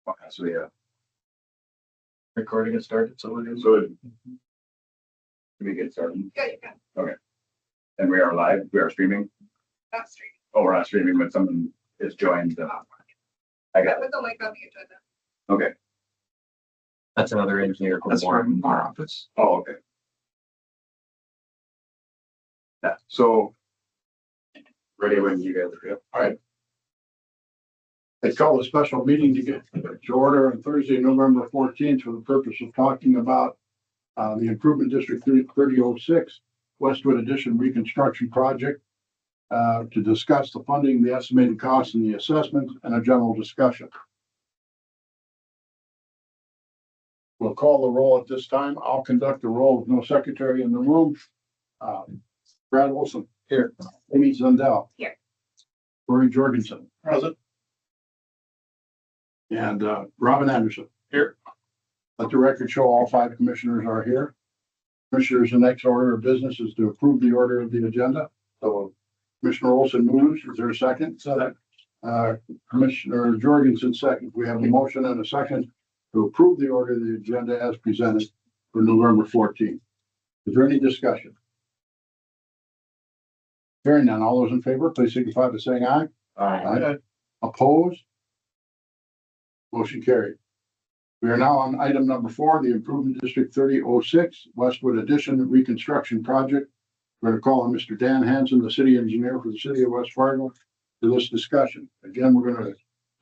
Okay, so yeah, Recording it started, so it is. so can we get started? Yeah, you can. And we are live, we are streaming. Not streaming. Oh, we're not streaming, but someone is joined. I got it. With the link on the agenda. Okay. That's another engineer from That's from Warren. our office. Oh, okay. Yeah, so ready when you guys are. All right. I call a special meeting to get to order on Thursday, November 14th for the purpose of talking about the Improvement District 3006 Westwood Addition Reconstruction Project to discuss the funding, the estimated costs and the assessment, and a general discussion. We'll call the roll at this time. I'll conduct the roll with no secretary in the room. Brad Wilson. Here. Amy Zundell. Here. Rory Jorgensen. Present. And Robin Anderson. Here. Let the record show all 5 commissioners are here. Commissioners, the next order of business is to approve the order of the agenda. So Commissioner Olson moves. Is there a second? Second. Commissioner Jorgensen second. We have a motion and a second to approve the order of the agenda as presented for November 14th. Is there any discussion? Hearing none, all those in favor, please signify by saying aye. Aye. Opposed? Motion carried. We are now on item number 4, the Improvement District 3006 Westwood Addition Reconstruction Project. We're going to call on Mr. Dan Hansen, the city engineer for the city of West Fargo, for this discussion. Again, we're going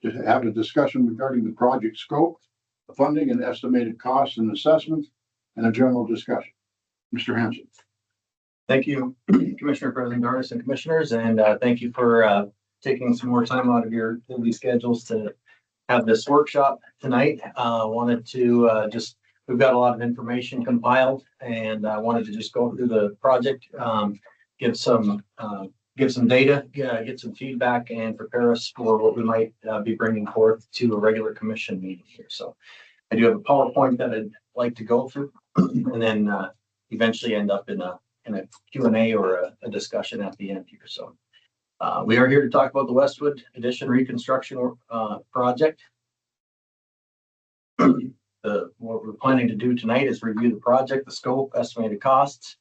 to have a discussion regarding the project scope, the funding and estimated costs and assessments, and a general discussion. Mr. Hansen. Thank you, Commissioner President Darnis and commissioners, and thank you for taking some more time out of your busy schedules to have this workshop tonight. Wanted to we've got a lot of information compiled, and I wanted to just go through the project, give some data, get some feedback, and prepare us for what we might be bringing forth to a regular commission meeting here. So I do have a PowerPoint that I'd like to go through, and then eventually end up in a Q&A or a discussion at the end here. So we are here to talk about the Westwood Addition Reconstruction project. What we're planning to do tonight is review the project, the scope, estimated costs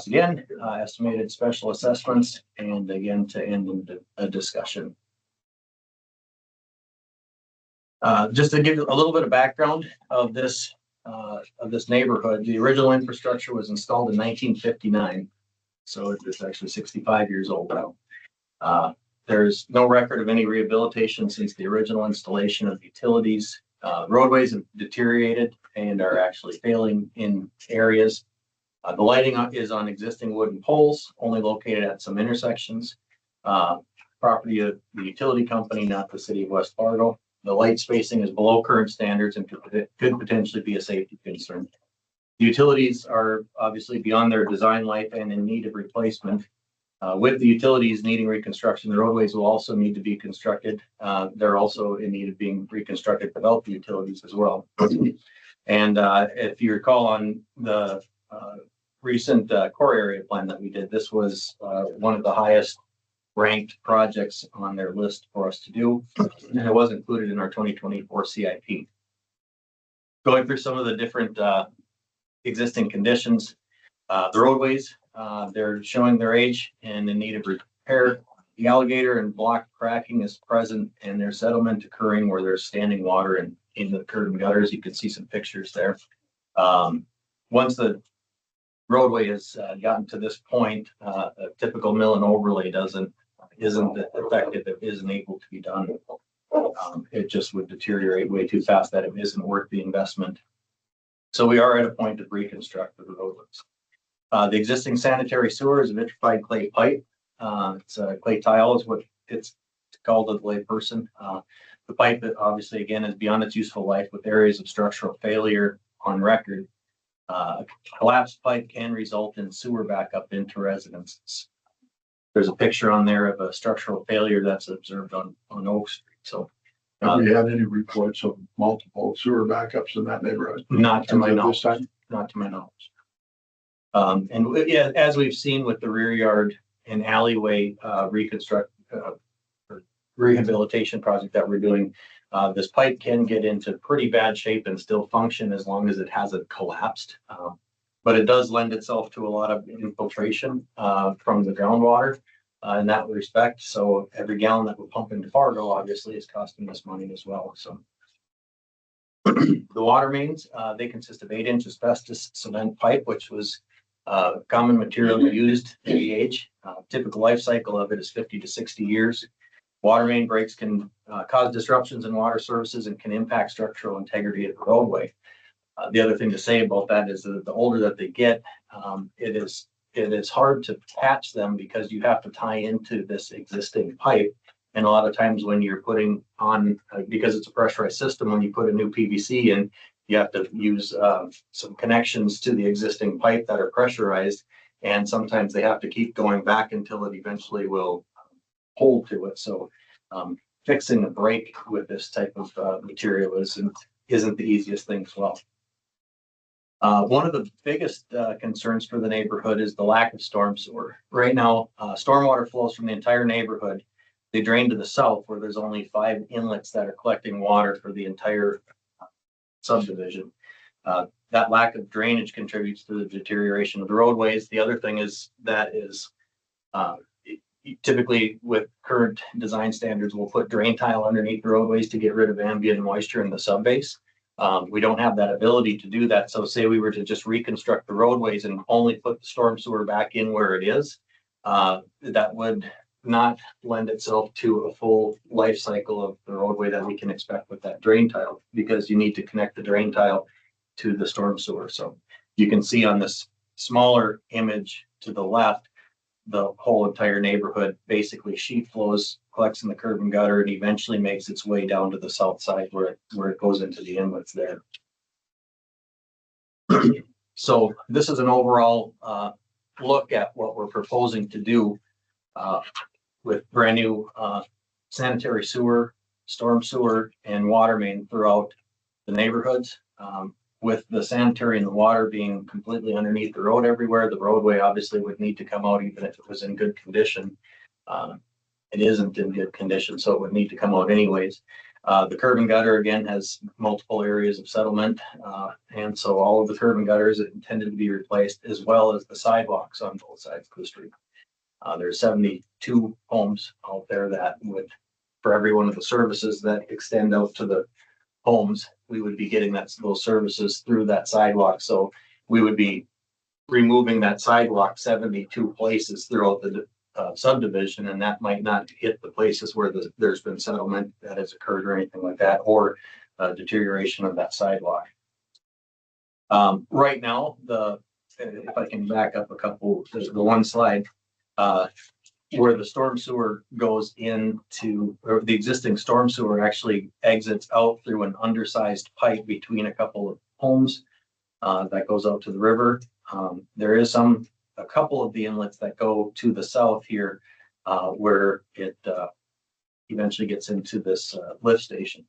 again, estimated special assessments, and again to end in a discussion. Just to give a little bit of background of this neighborhood, the original infrastructure was installed in 1959. So it's actually 65 years old now. There's no record of any rehabilitation since the original installation of utilities. Roadways have deteriorated and are actually failing in areas. The lighting is on existing wooden poles, only located at some intersections. Property of the utility company, not the city of West Fargo. The light spacing is below current standards and could potentially be a safety concern. The utilities are obviously beyond their design life and in need of replacement. With the utilities needing reconstruction, the roadways will also need to be constructed. They're also in need of being reconstructed without the utilities as well. And if you recall on the recent core area plan that we did, this was one of the highest ranked projects on their list for us to do. And it was included in our 2024 CIP. Going through some of the different existing conditions, the roadways, they're showing their age and in need of repair. The alligator and block cracking is present, and there's settlement occurring where there's standing water in the curb and gutters. You can see some pictures there. Once the roadway has gotten to this point, a typical mill and overlay isn't effective. It isn't able to be done. It just would deteriorate way too fast that it isn't worth the investment. So we are at a point of reconstruct the roadways. The existing sanitary sewer is a vitrified clay pipe. It's clay tile is what it's called to the lay person. The pipe, obviously, again, is beyond its useful life with areas of structural failure on record. Collapsed pipe can result in sewer backup into residences. There's a picture on there of a structural failure that's observed on Oak Street. So, Have we had any reports of multiple sewer backups in that neighborhood? not to my This knowledge. time? Not to my knowledge. Yeah, as we've seen with the rear yard and alleyway or rehabilitation project that we're doing, this pipe can get into pretty bad shape and still function as long as it hasn't collapsed. But it does lend itself to a lot of infiltration from the groundwater in that respect. So every gallon that we pump into Fargo obviously is costing us money as well. So the water mains, they consist of 8-inch asbestos cement pipe, which was common material used in the age. Typical life cycle of it is 50 to 60 years. Water main breaks can cause disruptions in water services and can impact structural integrity of the roadway. The other thing to say about that is that the older that they get, it is hard to patch them because you have to tie into this existing pipe. And a lot of times when you're putting on, because it's a pressurized system, when you put a new PVC in, you have to use some connections to the existing pipe that are pressurized. And sometimes they have to keep going back until it eventually will hold to it. So fixing a break with this type of material isn't the easiest thing as well. One of the biggest concerns for the neighborhood is the lack of storm sewer. Right now, stormwater flows from the entire neighborhood. They drain to the south where there's only 5 inlets that are collecting water for the entire subdivision. That lack of drainage contributes to the deterioration of the roadways. The other thing is typically with current design standards, we'll put drain tile underneath the roadways to get rid of ambient moisture in the subbase. We don't have that ability to do that. So say we were to just reconstruct the roadways and only put the storm sewer back in where it is, that would not lend itself to a full life cycle of the roadway that we can expect with that drain tile, because you need to connect the drain tile to the storm sewer. So you can see on this smaller image to the left, the whole entire neighborhood basically sheet flows, collects in the curb and gutter, and eventually makes its way down to the south side where it goes into the inlets there. So this is an overall look at what we're proposing to do with brand new sanitary sewer, storm sewer, and water main throughout the neighborhoods. With the sanitary and the water being completely underneath the road everywhere, the roadway obviously would need to come out even if it was in good condition. It isn't in good condition, so it would need to come out anyways. The curb and gutter again has multiple areas of settlement, and so all of the curb and gutters are intended to be replaced, as well as the sidewalks on both sides of the street. There's 72 homes out there that would, for every one of the services that extend out to the homes, we would be getting those services through that sidewalk. So we would be removing that sidewalk 72 places throughout the subdivision, and that might not hit the places where there's been settlement that has occurred or anything like that, or deterioration of that sidewalk. Right now, if I can back up a couple, the one slide where the storm sewer goes into, or the existing storm sewer actually exits out through an undersized pipe between a couple of homes that goes out to the river. There is a couple of the inlets that go to the south here where it eventually gets into this lift station.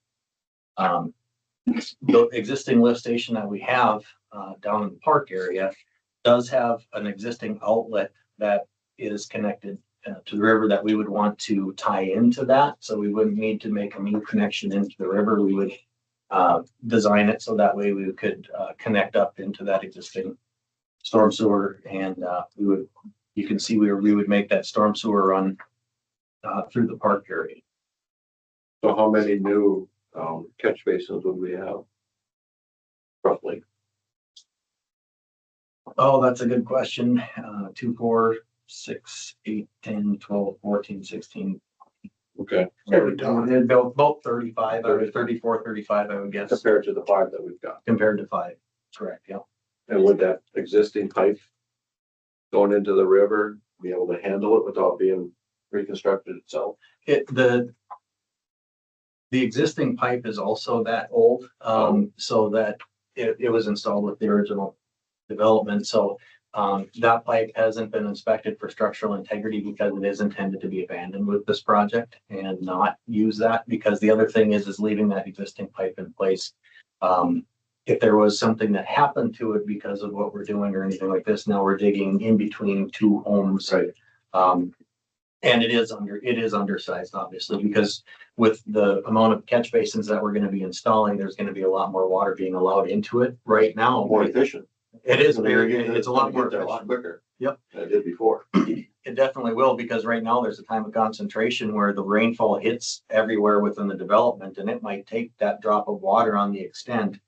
The existing lift station that we have down in the park area does have an existing outlet that is connected to the river that we would want to tie into that. So we wouldn't need to make a new connection into the river. We would design it so that way we could connect up into that existing storm sewer, and you can see we would make that storm sewer run through the park area. So how many new catch basins would we have? Roughly. Oh, that's a good question. 2, 4, 6, 8, 10, 12, 14, 16. Okay. About 35, 34, 35, I would guess. Compared to the 5 that we've got. Compared to 5, correct, yeah. And would that existing pipe going into the river be able to handle it without being reconstructed itself? The existing pipe is also that old, so that it was installed with the original development. So that pipe hasn't been inspected for structural integrity because it is intended to be abandoned with this project and not use that, because the other thing is leaving that existing pipe in place if there was something that happened to it because of what we're doing or anything like this, now we're digging in between two homes. Right. And it is undersized, obviously, because with the amount of catch basins that we're going to be installing, there's going to be a lot more water being allowed into it right now. More efficient. It is I mean, it's a lot more get there a lot efficient. quicker. Yep. Than it did before. It definitely will, because right now there's a time of concentration where the rainfall hits everywhere within the development, and it might take that drop of water on the extent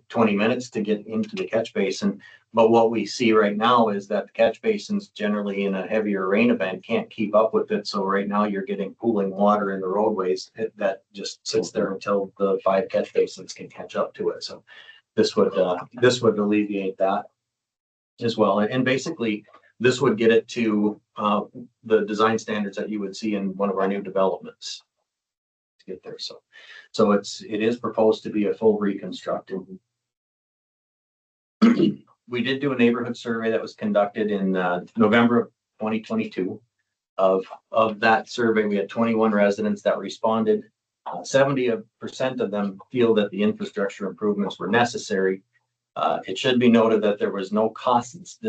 20 minutes to get into the catch basin. But what we see right now is that the catch basins generally in a heavier rain event can't keep up with it. So right now you're getting pooling water in the roadways that just sits there until the 5 catch basins can catch up to it. So this would alleviate that as well. And basically this would get it to the design standards that you would see in one of our new developments to get there. So it is proposed to be a full reconstructed. We did do a neighborhood survey that was conducted in November of 2022. Of that survey, we had 21 residents that responded. 70% of them feel that the infrastructure improvements were necessary. It should be noted that there was no costs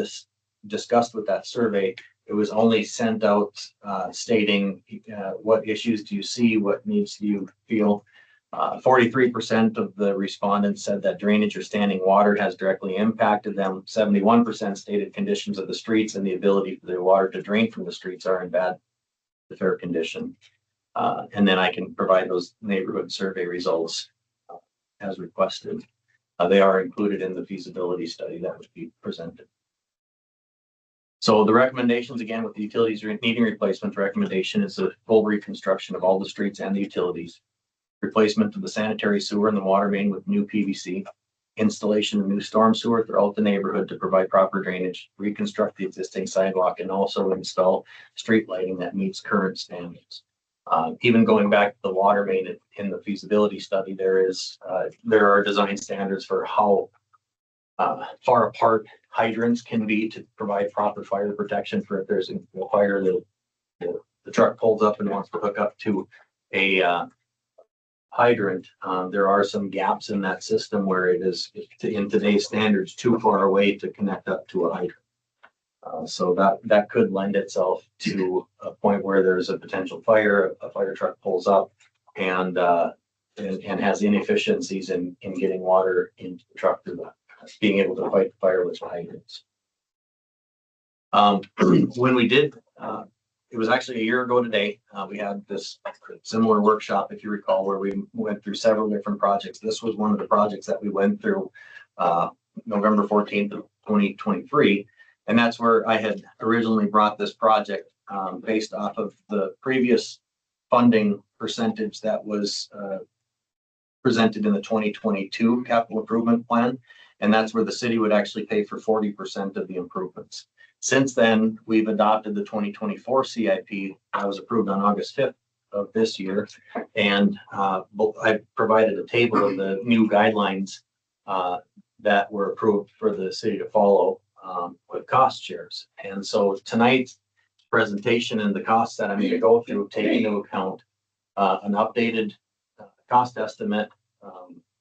discussed with that survey. It was only sent out stating what issues do you see, what needs do you feel. 43% of the respondents said that drainage or standing water has directly impacted them. 71% stated conditions of the streets and the ability for the water to drain from the streets are in bad to fair condition. And then I can provide those neighborhood survey results as requested. They are included in the feasibility study that would be presented. So the recommendations, again, with the utilities needing replacement, recommendation is a full reconstruction of all the streets and the utilities, replacement of the sanitary sewer and the water main with new PVC, installation of new storm sewer throughout the neighborhood to provide proper drainage, reconstruct the existing sidewalk, and also install street lighting that meets current standards. Even going back to the water main in the feasibility study, there are design standards for how far apart hydrants can be to provide proper fire protection for if there's a fire the truck pulls up and wants to hook up to a hydrant. There are some gaps in that system where it is, in today's standards, too far away to connect up to a hydrant. So that could lend itself to a point where there's a potential fire, a fire truck pulls up and has inefficiencies in getting water into the truck through being able to fight the fire with hydrants. When we did, it was actually a year ago today, we had this similar workshop, if you recall, where we went through several different projects. This was one of the projects that we went through November 14th of 2023. And that's where I had originally brought this project based off of the previous funding percentage that was presented in the 2022 capital improvement plan. And that's where the city would actually pay for 40% of the improvements. Since then, we've adopted the 2024 CIP that was approved on August 5th of this year. And I provided a table of the new guidelines that were approved for the city to follow with cost shares. And so tonight's presentation and the costs that I'm going to go through take into account an updated cost estimate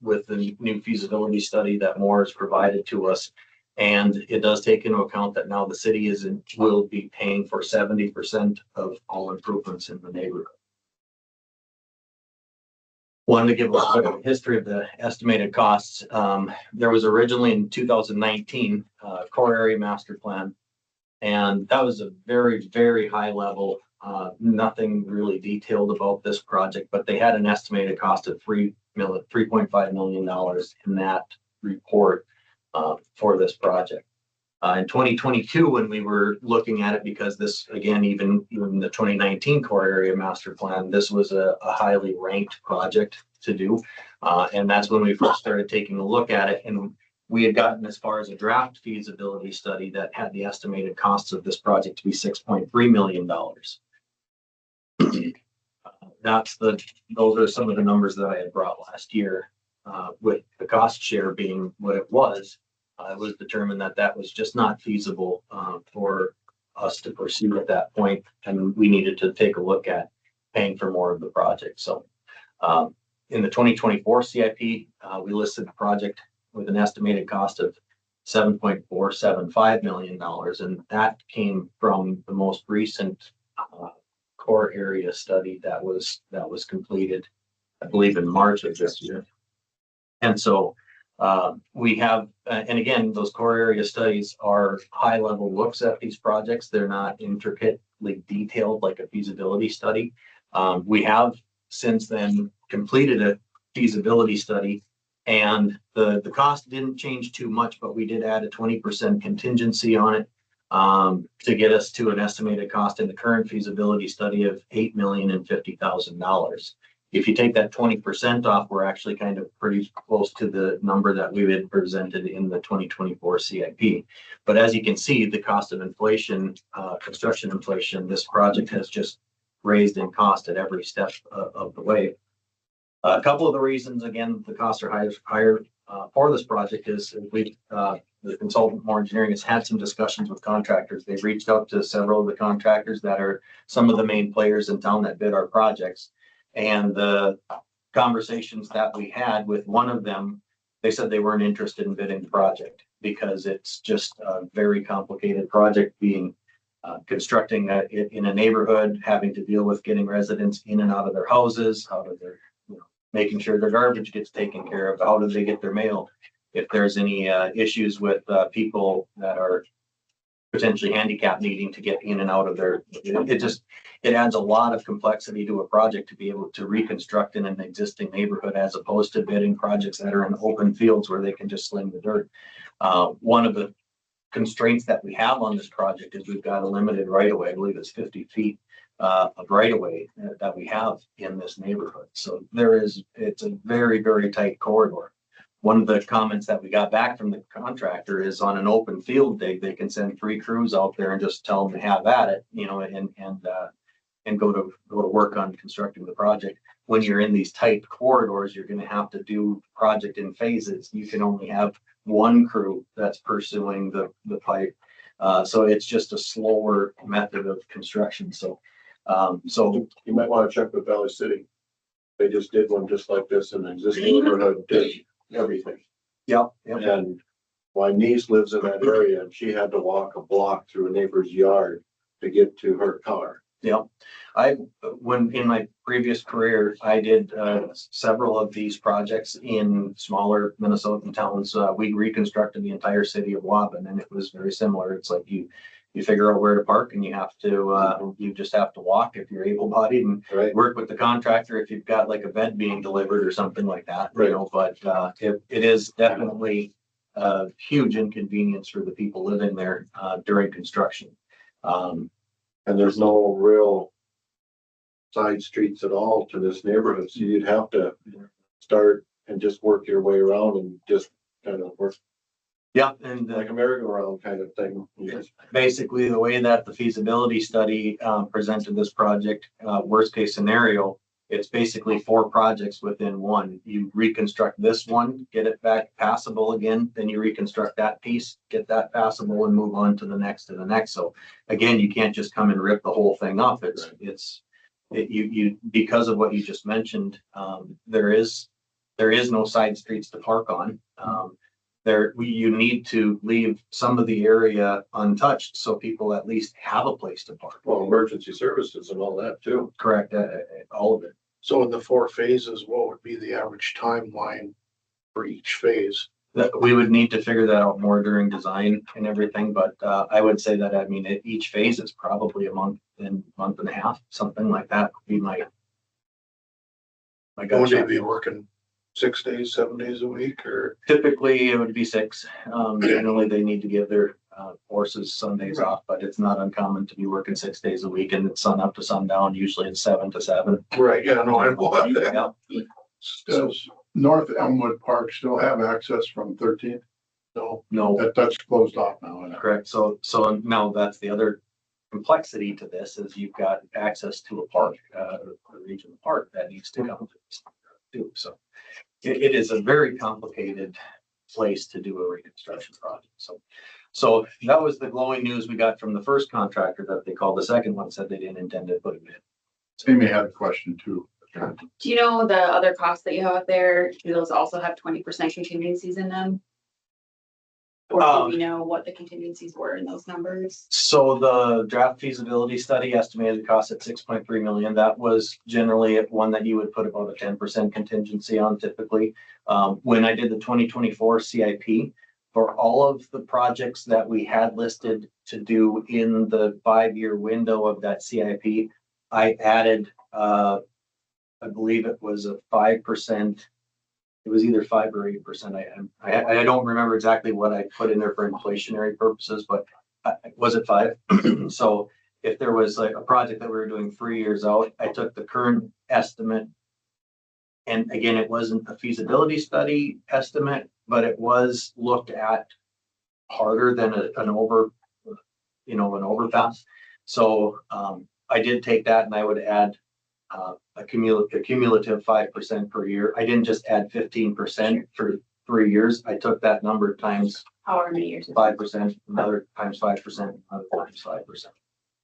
with the new feasibility study that Moore has provided to us. And it does take into account that now the city will be paying for 70% of all improvements in the neighborhood. Wanted to give a little bit of a history of the estimated costs. There was originally in 2019 core area master plan, and that was a very, very high level. Nothing really detailed about this project, but they had an estimated cost of $3.5 million in that report for this project. In 2022, when we were looking at it, because this, again, even the 2019 core area master plan, this was a highly ranked project to do. And that's when we first started taking a look at it. And we had gotten as far as a draft feasibility study that had the estimated costs of this project to be $6.3 million. Those are some of the numbers that I had brought last year, with the cost share being what it was. It was determined that that was just not feasible for us to pursue at that point, and we needed to take a look at paying for more of the project. So in the 2024 CIP, we listed the project with an estimated cost of $7.475 million. And that came from the most recent core area study that was completed, I believe, in March of this year. And so we have, and again, those core area studies are high level looks at these projects. They're not intricately detailed like a feasibility study. We have since then completed a feasibility study, and the cost didn't change too much, but we did add a 20% contingency on it to get us to an estimated cost in the current feasibility study of $8,050,000. If you take that 20% off, we're actually kind of pretty close to the number that we had presented in the 2024 CIP. But as you can see, the cost of inflation, construction inflation, this project has just raised in cost at every step of the way. A couple of the reasons, again, the costs are higher for this project is the consultant More Engineering has had some discussions with contractors. They've reached out to several of the contractors that are some of the main players in town that bid our projects. And the conversations that we had with one of them, they said they weren't interested in bidding the project because it's just a very complicated project being constructing in a neighborhood, having to deal with getting residents in and out of their houses, how do their, making sure their garbage gets taken care of, how do they get their mail, if there's any issues with people that are potentially handicapped needing to get in and out of their, it adds a lot of complexity to a project to be able to reconstruct in an existing neighborhood as opposed to bidding projects that are in open fields where they can just sling the dirt. One of the constraints that we have on this project is we've got a limited right of way. I believe it's 50 feet of right of way that we have in this neighborhood. So it's a very, very tight corridor. One of the comments that we got back from the contractor is on an open field dig, they can send 3 crews out there and just tell them to have at it, and go to work on constructing the project. When you're in these tight corridors, you're going to have to do project in phases. You can only have one crew that's pursuing the pipe. So it's just a slower method of construction. So You might want to check with Valley City. They just did one just like this in an existing neighborhood, did everything. yeah. And my niece lives in that area and she had to walk a block through a neighbor's yard to get to her car. Yeah, when in my previous career, I did several of these projects in smaller Minnesotan towns. We reconstructed the entire city of Waban, and it was very similar. It's like you figure out where to park, and you just have to walk if you're able-bodied, and work with the contractor if you've got like a bed being delivered or something like that. But it is definitely a huge inconvenience for the people living there during construction. And there's no real side streets at all to this neighborhood. So you'd have to start and just work your way around and just kind of work. Yeah. And like a merry-go-round kind of thing. Yes. Basically the way that the feasibility study presented this project, worst case scenario, it's basically 4 projects within one. You reconstruct this one, get it back passable again, then you reconstruct that piece, get that passable, and move on to the next and the next. So again, you can't just come and rip the whole thing up. You because of what you just mentioned, there is no side streets to park on. You need to leave some of the area untouched so people at least have a place to park. Well, emergency services and all that too. Correct, all of it. So in the 4 phases, what would be the average timeline for each phase? We would need to figure that out more during design and everything, but I would say that, each phase is probably a month and a half, something like that would be my Would gut they shot. be working 6 days, 7 days a week, or? Typically, it would be 6. Generally, they need to give their horses Sundays off, but it's not uncommon to be working 6 days a week, and it's sun up to sundown. Usually it's 7 to 7. Right, yeah, no, I know that. Yeah. Does North Elmwood Park still have access from 13th? No, That's closed off now. correct. So now that's the other complexity to this is you've got access to a park, a regional park that needs to come to. So it is a very complicated place to do a reconstruction project. So that was the glowing news we got from the first contractor that they called. The second one said they didn't intend to put it in. Amy had a question too. Do you know the other costs that you have out there? Do those also have 20% contingencies in them? Or do we know what the contingencies were in those numbers? So the draft feasibility study estimated cost at 6.3 million. That was generally one that you would put about a 10% contingency on typically. When I did the 2024 CIP, for all of the projects that we had listed to do in the 5-year window of that CIP, I added, I believe it was a 5%. It was either 5 or 8%. I don't remember exactly what I put in there for inflationary purposes, but was it 5? So if there was like a project that we were doing 3 years out, I took the current estimate. And again, it wasn't a feasibility study estimate, but it was looked at harder than an overpass. So I did take that and I would add a cumulative 5% per year. I didn't just add 15% for 3 years. I took that number times However many years. 5%, another times 5%, another times 5%.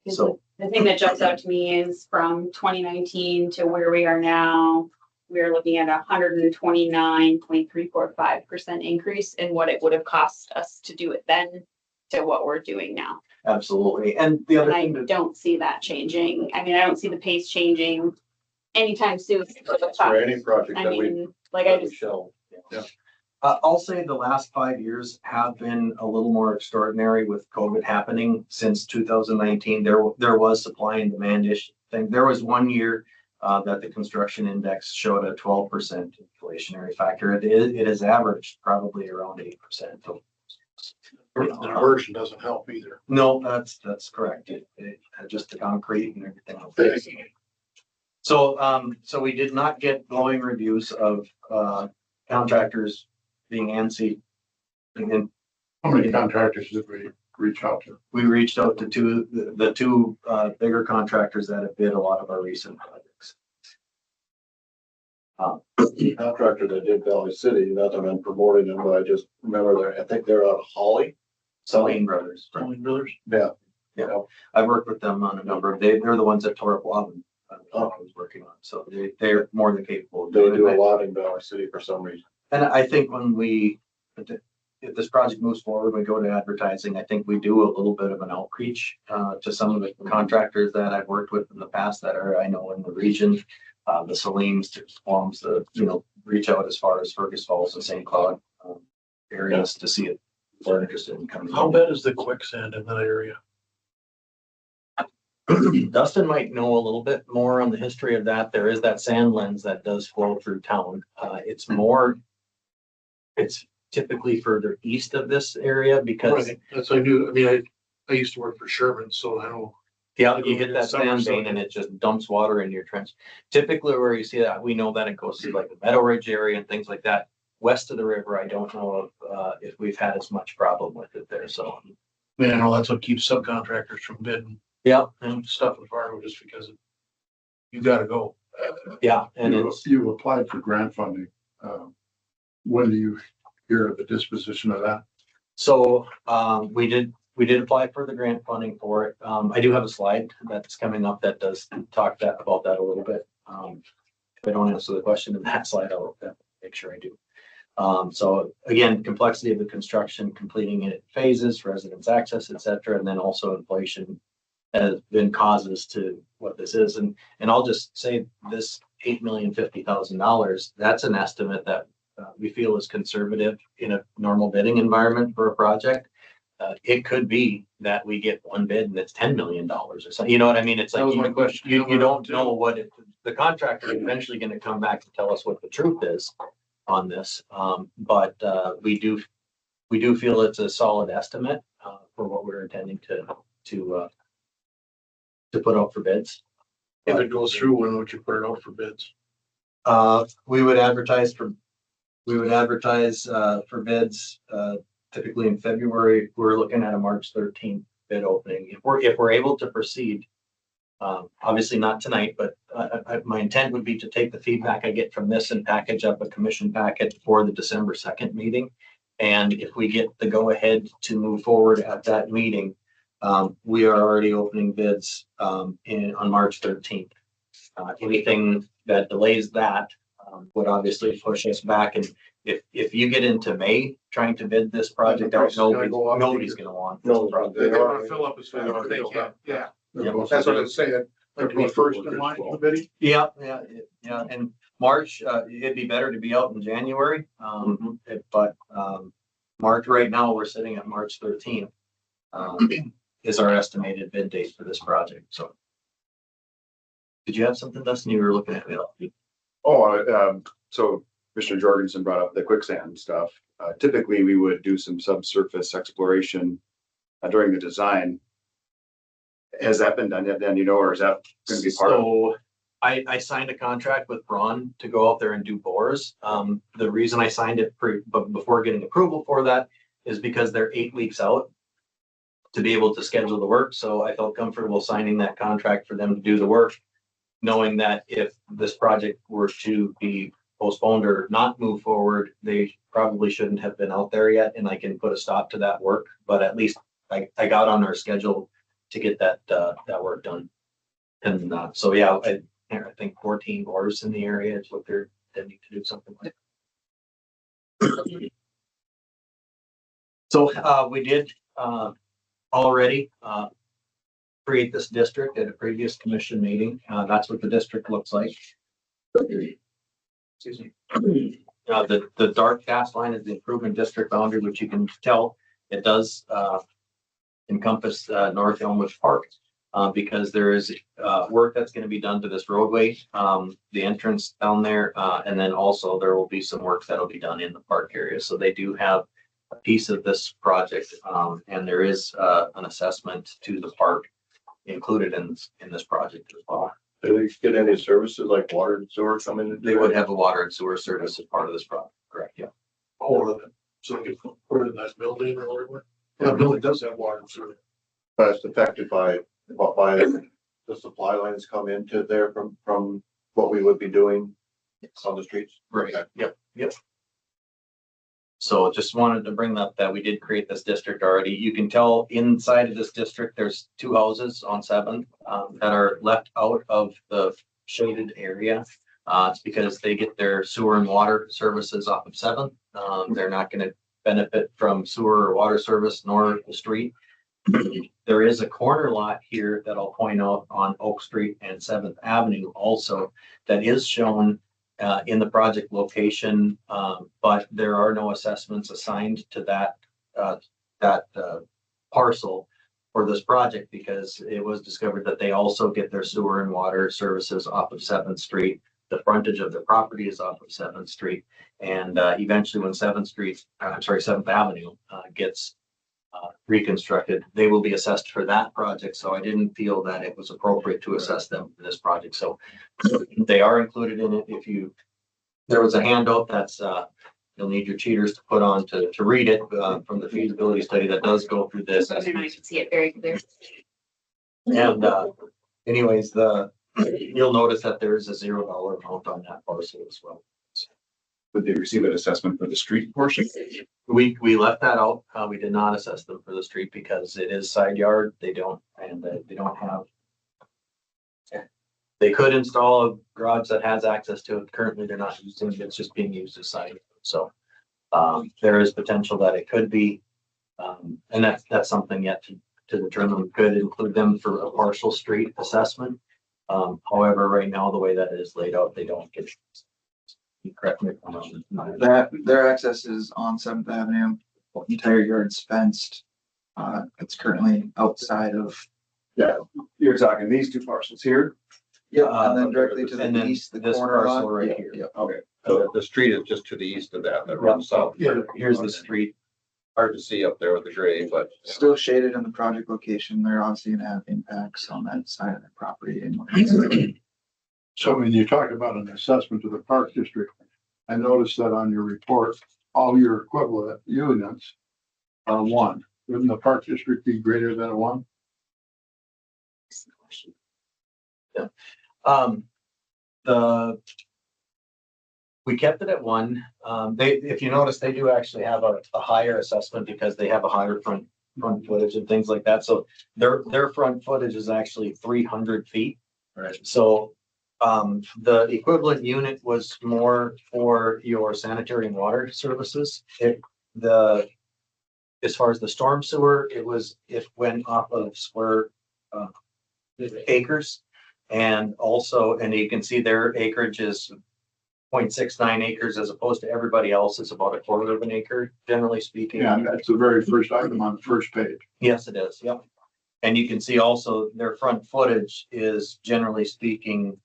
So The thing that jumps out to me is from 2019 to where we are now, we're looking at 129.345% increase in what it would have cost us to do it then to what we're doing now. absolutely. And the other And I thing that don't see that changing. I mean, I don't see the pace changing anytime soon. For any project I that we, mean, like I just, shall. I'll say the last 5 years have been a little more extraordinary with COVID happening since 2019. There was supply and demand issue thing. There was 1 year that the construction index showed a 12% inflationary factor. It has averaged probably around 8%. So, The diversion doesn't help either. no, that's correct. It just the concrete and everything else. So we did not get glowing reviews of contractors being antsy. And then How many contractors did we reach out to? we reached out to the two bigger contractors that have bid a lot of our recent projects. The contractor that did Valley City, not that I'm promoting them, but I just remember I think they're out of Holly. Saline Brothers. Yeah. I've worked with them on a number of, they're the ones that tore up Wobbin. I was working on, so they're more than capable of They doing do a it. lot in Valley City for some reason. And I think if this project moves forward, we go to advertising, I think we do a little bit of an outreach to some of the contractors that I've worked with in the past that are, I know, in the region, the Salines, the Swamps, reach out as far as Fergus Falls and St. Cloud areas to see if they're interested in coming. How bad is the quicksand in that area? Dustin might know a little bit more on the history of that. There is that sand lens that does flow through town. It's typically further east of this area because Right, that's I knew. I mean, I used to work for Sherman, so I know. you hit that sand vein and it just dumps water into your trench. Typically where you see that, we know that it goes through like the Meadow Ridge area and things like that. West of the river, I don't know if we've had as much problem with it there, so. I mean, I know that's what keeps subcontractors from bidding Yeah, and stuff in Fargo just because you gotta go. yeah, and it's, You applied for grant funding. When do you hear of the disposition of that? so, we did apply for the grant funding for it. I do have a slide that's coming up that does talk about that a little bit. If I don't answer the question in that slide, I'll make sure I do. So again, complexity of the construction, completing it in phases, residents access, et cetera, and then also inflation has been causes to what this is. And I'll just say this $8,050,000, that's an estimate that we feel is conservative in a normal bidding environment for a project. It could be that we get one bid and it's $10 million or something. You know what I mean? It's That like was my question. you don't know what the contractor is eventually going to come back to tell us what the truth is on this. But we do feel it's a solid estimate for what we're intending to put out for bids. If it goes through, when would you put it out for bids? We would advertise for bids typically in February. We're looking at a March 13th bid opening. If we're able to proceed, obviously not tonight, but my intent would be to take the feedback I get from this and package up a commission packet for the December 2nd meeting. And if we get the go ahead to move forward at that meeting, we are already opening bids on March 13th. Anything that delays that, would obviously push us back. And if you get into May trying to bid this project out, nobody's gonna want this project. They want to fill up as fast as they can. Yeah, that's what I'm saying. Like to be first in line for bidding. Yeah, and March, it'd be better to be out in January, but, March, right now, we're sitting at March 13th. Is our estimated bid date for this project, so. Did you have something, Dustin, you were looking at? So Mr. Jorgensen brought up the quicksand stuff. Typically, we would do some subsurface exploration during the design. Has that been done yet, then, or is that gonna be part of? So I signed a contract with Braun to go out there and do bores. The reason I signed it but before getting approval for that is because they're 8 weeks out to be able to schedule the work. So I felt comfortable signing that contract for them to do the work, knowing that if this project were to be postponed or not move forward, they probably shouldn't have been out there yet, and I can put a stop to that work. But at least I got on our schedule to get that work done. And so, yeah, I think 14 bores in the area is what they're intending to do, something like that. So we did already create this district at a previous commission meeting. That's what the district looks like. Excuse me. The dark gas line is the improvement district boundary, which you can tell it does encompass North Elmwood Park, because there is work that's going to be done to this roadway, the entrance down there, and then also there will be some work that'll be done in the park area. So they do have a piece of this project, and there is an assessment to the park included in this project as well. Do they get any services like water and sewer coming in? They would have a water and sewer service as part of this project, correct? Yeah. All of it. So they can put it in that building or whatever. That building does have water and sewer. But it's affected by the supply lines come into there from what we would be doing on the streets. Right. Yep. So just wanted to bring up that we did create this district already. You can tell inside of this district, there's 2 houses on 7th that are left out of the shaded area. It's because they get their sewer and water services off of 7th. They're not going to benefit from sewer or water service nor the street. There is a corner lot here that I'll point out on Oak Street and 7th Avenue also that is shown in the project location, but there are no assessments assigned to that parcel for this project because it was discovered that they also get their sewer and water services off of 7th Street. The frontage of the property is off of 7th Street, and eventually when 7th Avenue gets reconstructed, they will be assessed for that project. So I didn't feel that it was appropriate to assess them for this project. So they are included in it. There was a handout that's you'll need your cheaters to put on to read it from the feasibility study that does go through this. So now you can see it very clear. And anyways, you'll notice that there is a $0 amount on that parcel as well. Would they receive an assessment for the street portion? We left that out. We did not assess them for the street because it is side yard. They don't have. They could install a garage that has access to it. Currently, they're not using it. It's just being used as side. So there is potential that it could be, and that's something yet to determine. We could include them for a partial street assessment. However, right now, the way that it is laid out, they don't get. Correct me if I'm wrong. That their access is on 7th Avenue, the entire yard's fenced. It's currently outside of. Yeah, you're talking these 2 parcels here. Yeah, and then directly to and the then east, the this corner parcel lot. right Yeah, here. yeah. Okay. So the street is just to the east of that runs south. Yeah. Here's the street. Hard to see up there with the gray, but. Still shaded in the project location. They're obviously gonna have impacts on that side of the property. So when you talk about an assessment to the park district, I noticed that on your report, all your equivalent units are 1. Wouldn't the park district be greater than a 1? Yeah. We kept it at 1. If you notice, they do actually have a higher assessment because they have a higher front footage and things like that. So their front footage is actually 300 feet. Right. So The equivalent unit was more for your sanitary and water services. As far as the storm sewer, it went off of square, uh, acres. And also, and you can see their acreage is 0.69 acres as opposed to everybody else is about 1/4 of an acre, generally speaking. Yeah, that's the very first item on the first page. Yes, it is. Yep. And you can see also their front footage is generally speaking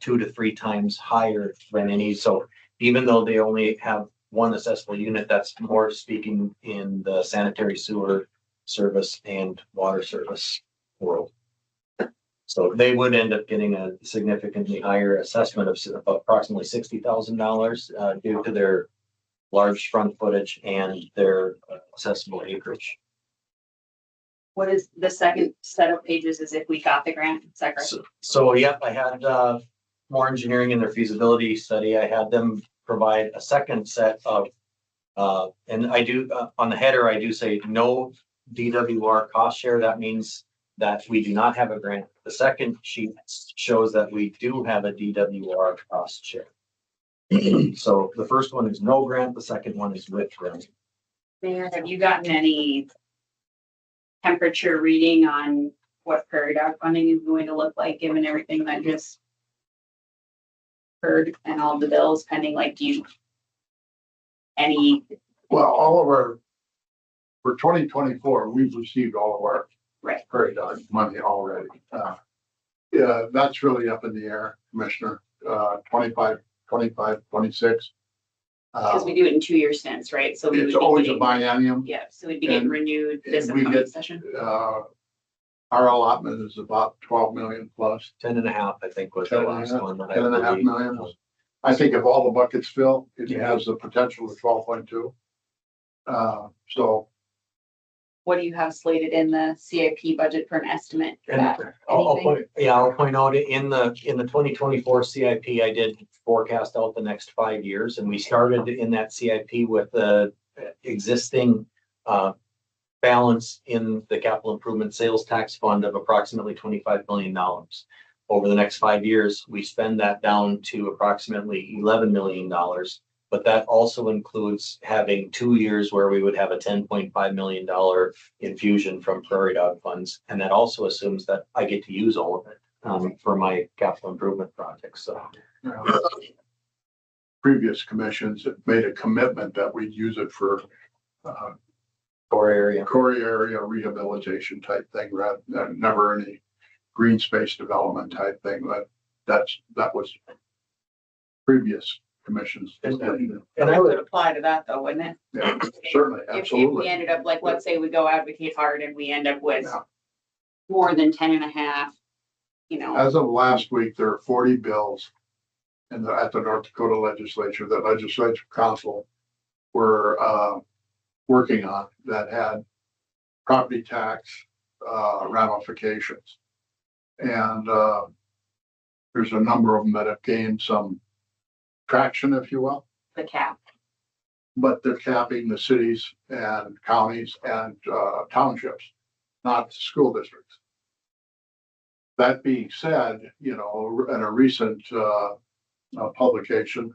2 to 3 times higher than any. So even though they only have one accessible unit, that's more speaking in the sanitary sewer service and water service world. So they would end up getting a significantly higher assessment of approximately $60,000 due to their large front footage and their accessible acreage. What is the second set of pages is if we got the grant, is that correct? So yep, I had more engineering in their feasibility study. I had them provide a second set of, and I do, on the header, I do say no DWR cost share. That means that we do not have a grant. The second sheet shows that we do have a DWR cost share. So the first one is no grant, the second one is with grant. Mayor, have you gotten any temperature reading on what prairie dog funding is going to look like, given everything that just heard and all the bills pending, like, do you any, Well, all of our, for 2024, we've received all of our right, prairie dog money already. Yeah, that's really up in the air, Commissioner, 25, 26. because we do it in 2-year stints, right? So we would It's be always a getting, biennium. yeah, so we'd be getting and- renewed this and we upcoming get- session. Our allotment is about 12 million plus. 10.5, I think was the 10 last one. that I 10.5 believe. million. I think if all the buckets fill, it Yeah. has the potential of 12.2. So What do you have slated in the CIP budget for an estimate for And that? I'll Anything? point out in the 2024 CIP, I did forecast out the next 5 years, and we started in that CIP with the existing balance in the capital improvement sales tax fund of approximately $25 million. Over the next 5 years, we spend that down to approximately $11 million. But that also includes having 2 years where we would have a $10.5 million infusion from prairie dog funds. And that also assumes that I get to use all of it for my capital improvement projects. So previous commissions have made a commitment that we'd use it for core area. core area rehabilitation type thing, rather than never any green space development type thing. But that was previous commissions. And It I would would, apply to that though, wouldn't it? Yeah, certainly, If we absolutely. ended up, like, let's say we go advocate hard and we end up with Yeah. more than 10.5, you know, As of last week, there are 40 bills at the North Dakota legislature, that legislature council were working on that had property tax ramifications. And there's a number of them that have gained some traction, if you will, the cap. but they're capping the cities and counties and townships, not school districts. That being said, you know, in a recent publication,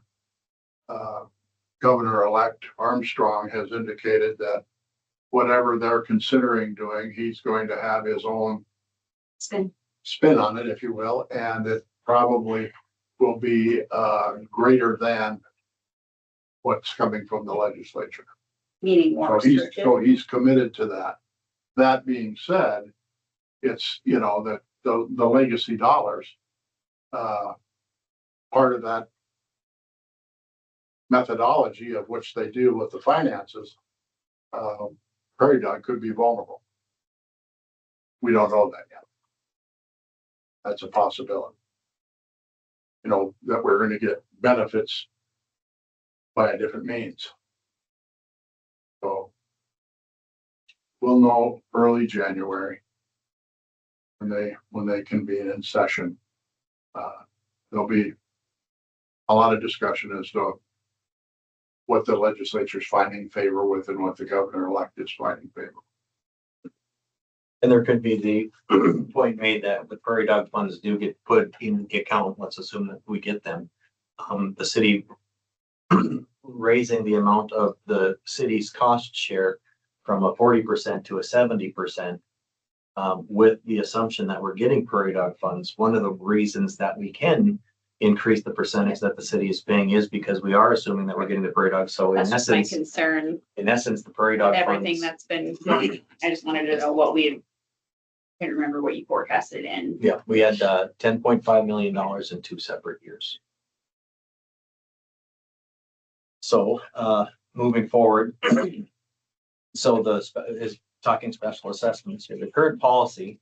Governor-elect Armstrong has indicated that whatever they're considering doing, he's going to have his own spin on it, if you will, and it probably will be greater than what's coming from the legislature. Meaning more restrictive. So he's committed to that. That being said, it's, you know, that the legacy dollars, part of that methodology of which they do with the finances, prairie dog could be vulnerable. We don't know that yet. That's a possibility. You know, that we're going to get benefits by a different means. So we'll know early January when they convene in session. There'll be a lot of discussion as to what the legislature's finding favor with and what the governor-elect is finding favor. And there could be the point made that the prairie dog funds do get put in the account. Let's assume that we get them. The city raising the amount of the city's cost share from a 40% to a 70%, with the assumption that we're getting prairie dog funds. One of the reasons that we can increase the percentage that the city is paying is because we are assuming that we're getting the prairie dogs. So That's in just my essence, concern the prairie dog with everything funds. that's been, I just wanted to know what we had. I can't remember what you forecasted in. Yeah, we had $10.5 million in 2 separate years. So moving forward, so is talking special assessments here. The current policy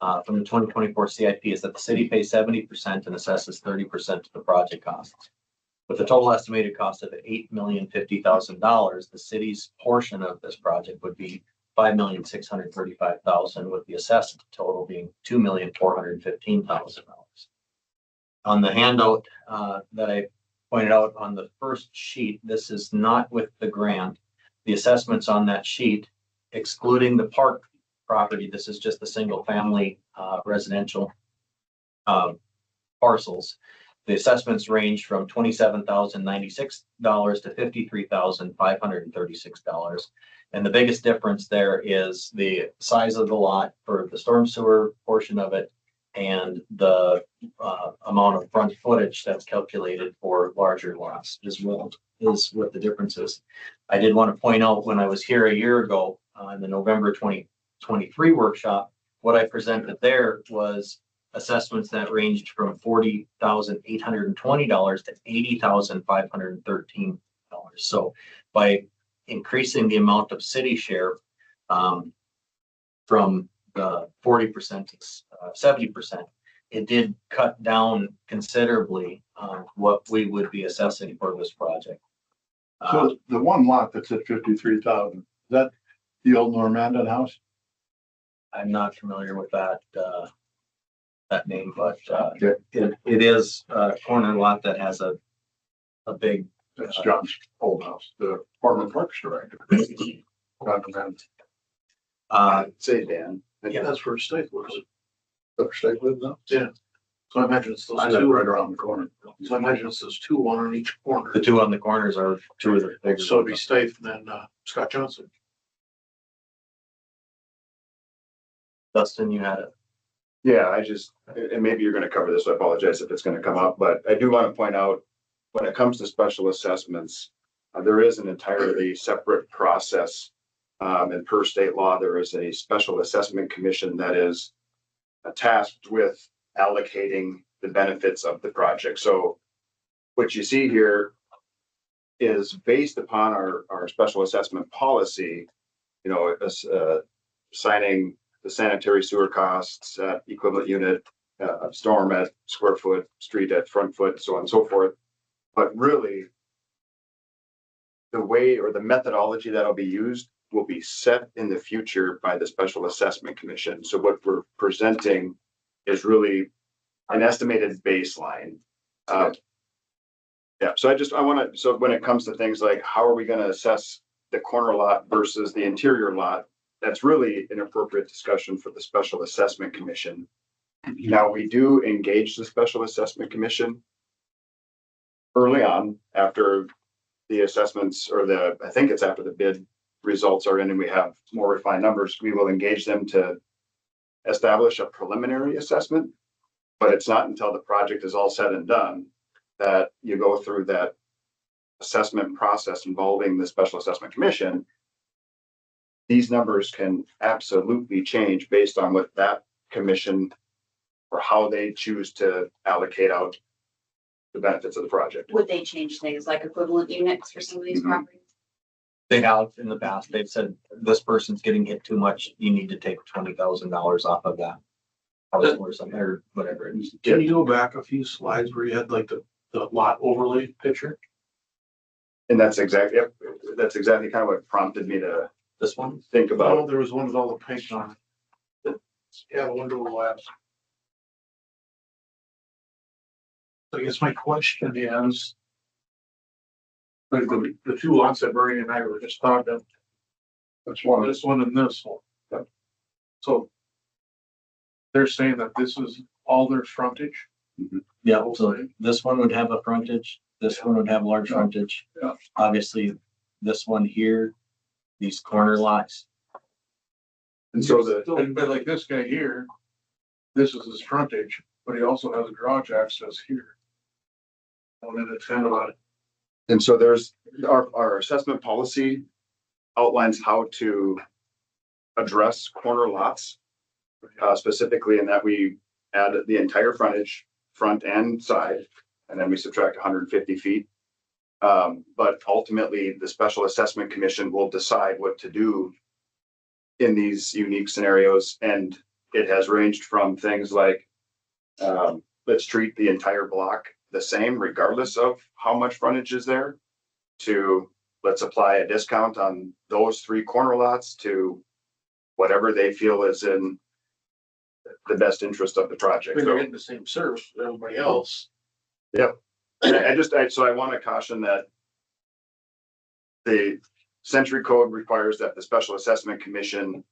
from the 2024 CIP is that the city pays 70% and assesses 30% of the project costs. With a total estimated cost of $8,050,000, the city's portion of this project would be $5,635,000, with the assessed total being $2,415,000. On the handout that I pointed out on the first sheet, this is not with the grant. The assessments on that sheet, excluding the park property, this is just the single family residential parcels. The assessments range from $27,096 to $53,536. And the biggest difference there is the size of the lot for the storm sewer portion of it and the amount of front footage that's calculated for larger lots as well, is what the difference is. I did want to point out when I was here a year ago in the November 2023 workshop, what I presented there was assessments that ranged from $40,820 to $80,513. So by increasing the amount of city share from the 40% to 70%, it did cut down considerably what we would be assessing for this project. So the one lot that's at 53,000, is that the old Normandan house? I'm not familiar with that name, but it is a corner lot that has a big. That's John's old house, the former parks director. Say Dan. Yeah. That's where State was. The state lives now? Yeah. So I imagine it's those I live two. right around the corner. So I imagine it's those two, one on each corner. The two on the corners are two of the bigger. So it'd be State and then Scott Johnson. Dustin, you had it. Yeah, and maybe you're gonna cover this, I apologize if it's gonna come up, but I do want to point out, when it comes to special assessments, there is an entirely separate process. And per state law, there is a special assessment commission that is tasked with allocating the benefits of the project. So what you see here is based upon our special assessment policy, assigning the sanitary sewer costs at equivalent unit, storm at square foot, street at front foot, so on and so forth. But really, the way or the methodology that'll be used will be set in the future by the Special Assessment Commission. So what we're presenting is really an estimated baseline. So when it comes to things like how are we going to assess the corner lot versus the interior lot, that's really an appropriate discussion for the Special Assessment Commission. Now, we do engage the Special Assessment Commission early on after the assessments I think it's after the bid results are in and we have more refined numbers. We will engage them to establish a preliminary assessment, but it's not until the project is all said and done that you go through that assessment process involving the Special Assessment Commission. These numbers can absolutely change based on what that commission or how they choose to allocate out the benefits of the project. Would they change things like equivalent units for some of these Mhm. properties? They have in the past, they've said this person's getting hit too much. You need to take $20,000 off of that. Or something, or whatever it is. Can you go back a few slides where you had like the lot overlay picture? And that's exactly kind of what prompted me to This one? think Oh, about. there was one with all the pink on it. Yeah, the one to the left. So I guess my question is, like the two lots that Bernie and I were just talking, That's one of this one and this one. So they're saying that this is all their frontage? Yeah, so this one would have a frontage, this one would have large frontage. Yeah. Obviously, this one here, these corner lots. And so But like this guy here, this is his frontage, but he also has a garage access here. And then it's kind of a, And so there's, our assessment policy outlines how to address corner lots. Specifically in that we add the entire frontage, front and side, and then we subtract 150 feet. But ultimately, the Special Assessment Commission will decide what to do in these unique scenarios. And it has ranged from things like, let's treat the entire block the same regardless of how much frontage is there, to let's apply a discount on those 3 corner lots to whatever they feel is in the best interest of the project. they're getting the same service as everybody else. Yep. So I want to caution that the Century Code requires that the Special Assessment Commission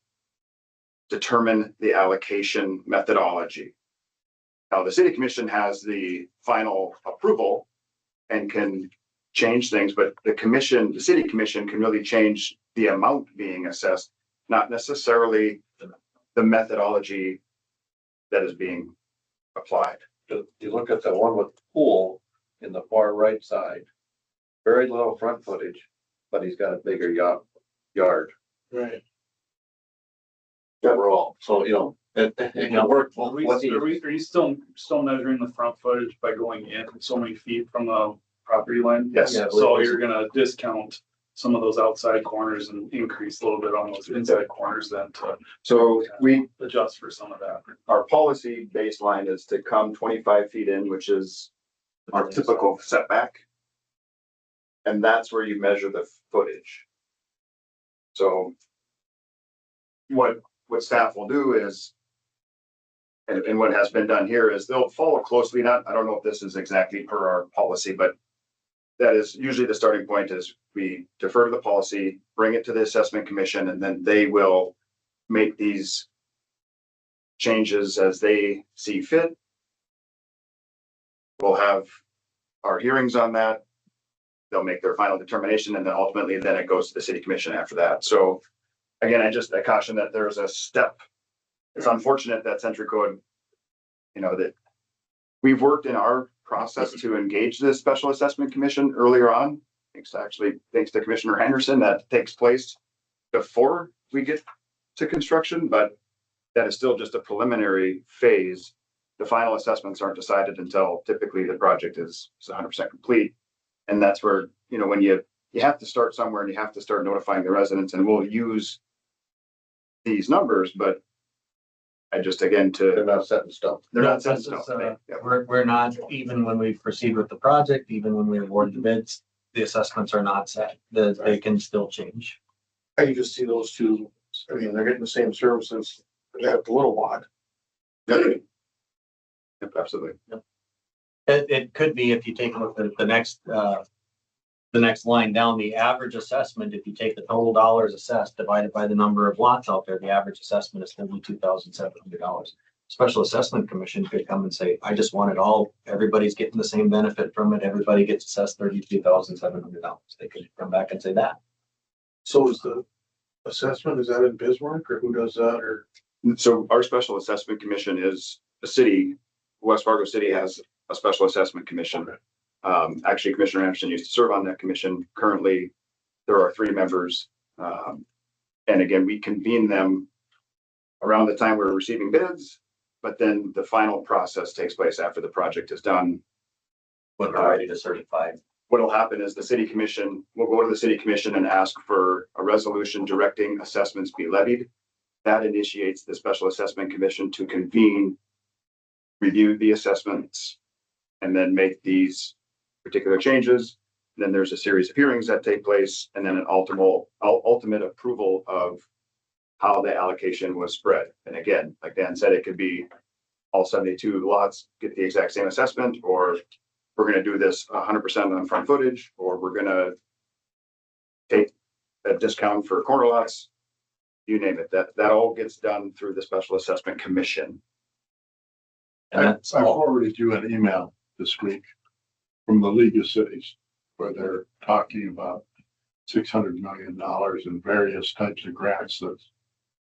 determine the allocation methodology. Now, the City Commission has the final approval and can change things, but the City Commission can really change the amount being assessed, not necessarily the methodology that is being applied. You look at the one with the pool in the far right side, very little front footage, but he's got a bigger yard Right. overall. So, you know, it worked. Are you still measuring the front footage by going in so many feet from the property line? Yes. Yeah. So you're gonna discount some of those outside corners and increase a little bit on those inside corners then to So we, adjust for some of that. our policy baseline is to come 25 feet in, which is our typical setback. And that's where you measure the footage. So what staff will do is, and what has been done here is they'll follow closely, I don't know if this is exactly per our policy, but that is usually the starting point is we defer to the policy, bring it to the assessment commission, and then they will make these changes as they see fit. We'll have our hearings on that. They'll make their final determination, and then ultimately then it goes to the city commission after that. So again, I caution that there's a step. It's unfortunate that Century Code, that we've worked in our process to engage the Special Assessment Commission earlier on. Thanks to Commissioner Henderson, that takes place before we get to construction, but that is still just a preliminary phase. The final assessments aren't decided until typically the project is 100% complete. And that's where, when you have to start somewhere and you have to start notifying the residents, and we'll use these numbers, but They're not set in stone. they're not set in This stone. is, we're not, even when we proceed with the project, even when we award the bids, the assessments are not set, they can still change. I can just see those two, I mean, they're getting the same services, they have a little odd. Yep, absolutely. It could be, if you take a look at the next line down, the average assessment, if you take the total dollars assessed divided by the number of lots out there, the average assessment is $32,700. Special Assessment Commission could come and say, I just want it all, everybody's getting the same benefit from it, everybody gets assessed $32,700. They could come back and say that. So is the assessment, is that in Bismarck or who does that or? So our Special Assessment Commission is a city. West Fargo City has a Special Assessment Commission. Actually, Commissioner Anderson used to serve on that commission. Currently, there are 3 members. And again, we convene them around the time we're receiving bids, but then the final process takes place after the project is done. When we're ready to certify. What'll happen is the city commission will go to the city commission and ask for a resolution directing assessments be levied. That initiates the Special Assessment Commission to convene, review the assessments, and then make these particular changes. Then there's a series of hearings that take place, and then an ultimate approval of how the allocation was spread. And again, like Dan said, it could be all 72 lots get the exact same assessment, or we're going to do this 100% on front footage, or we're going to take a discount for corner lots. you name it, that all gets done through the Special Assessment Commission. And that's I all. forwarded you an email this week from the League of Cities where they're talking about $600 million in various types of grants that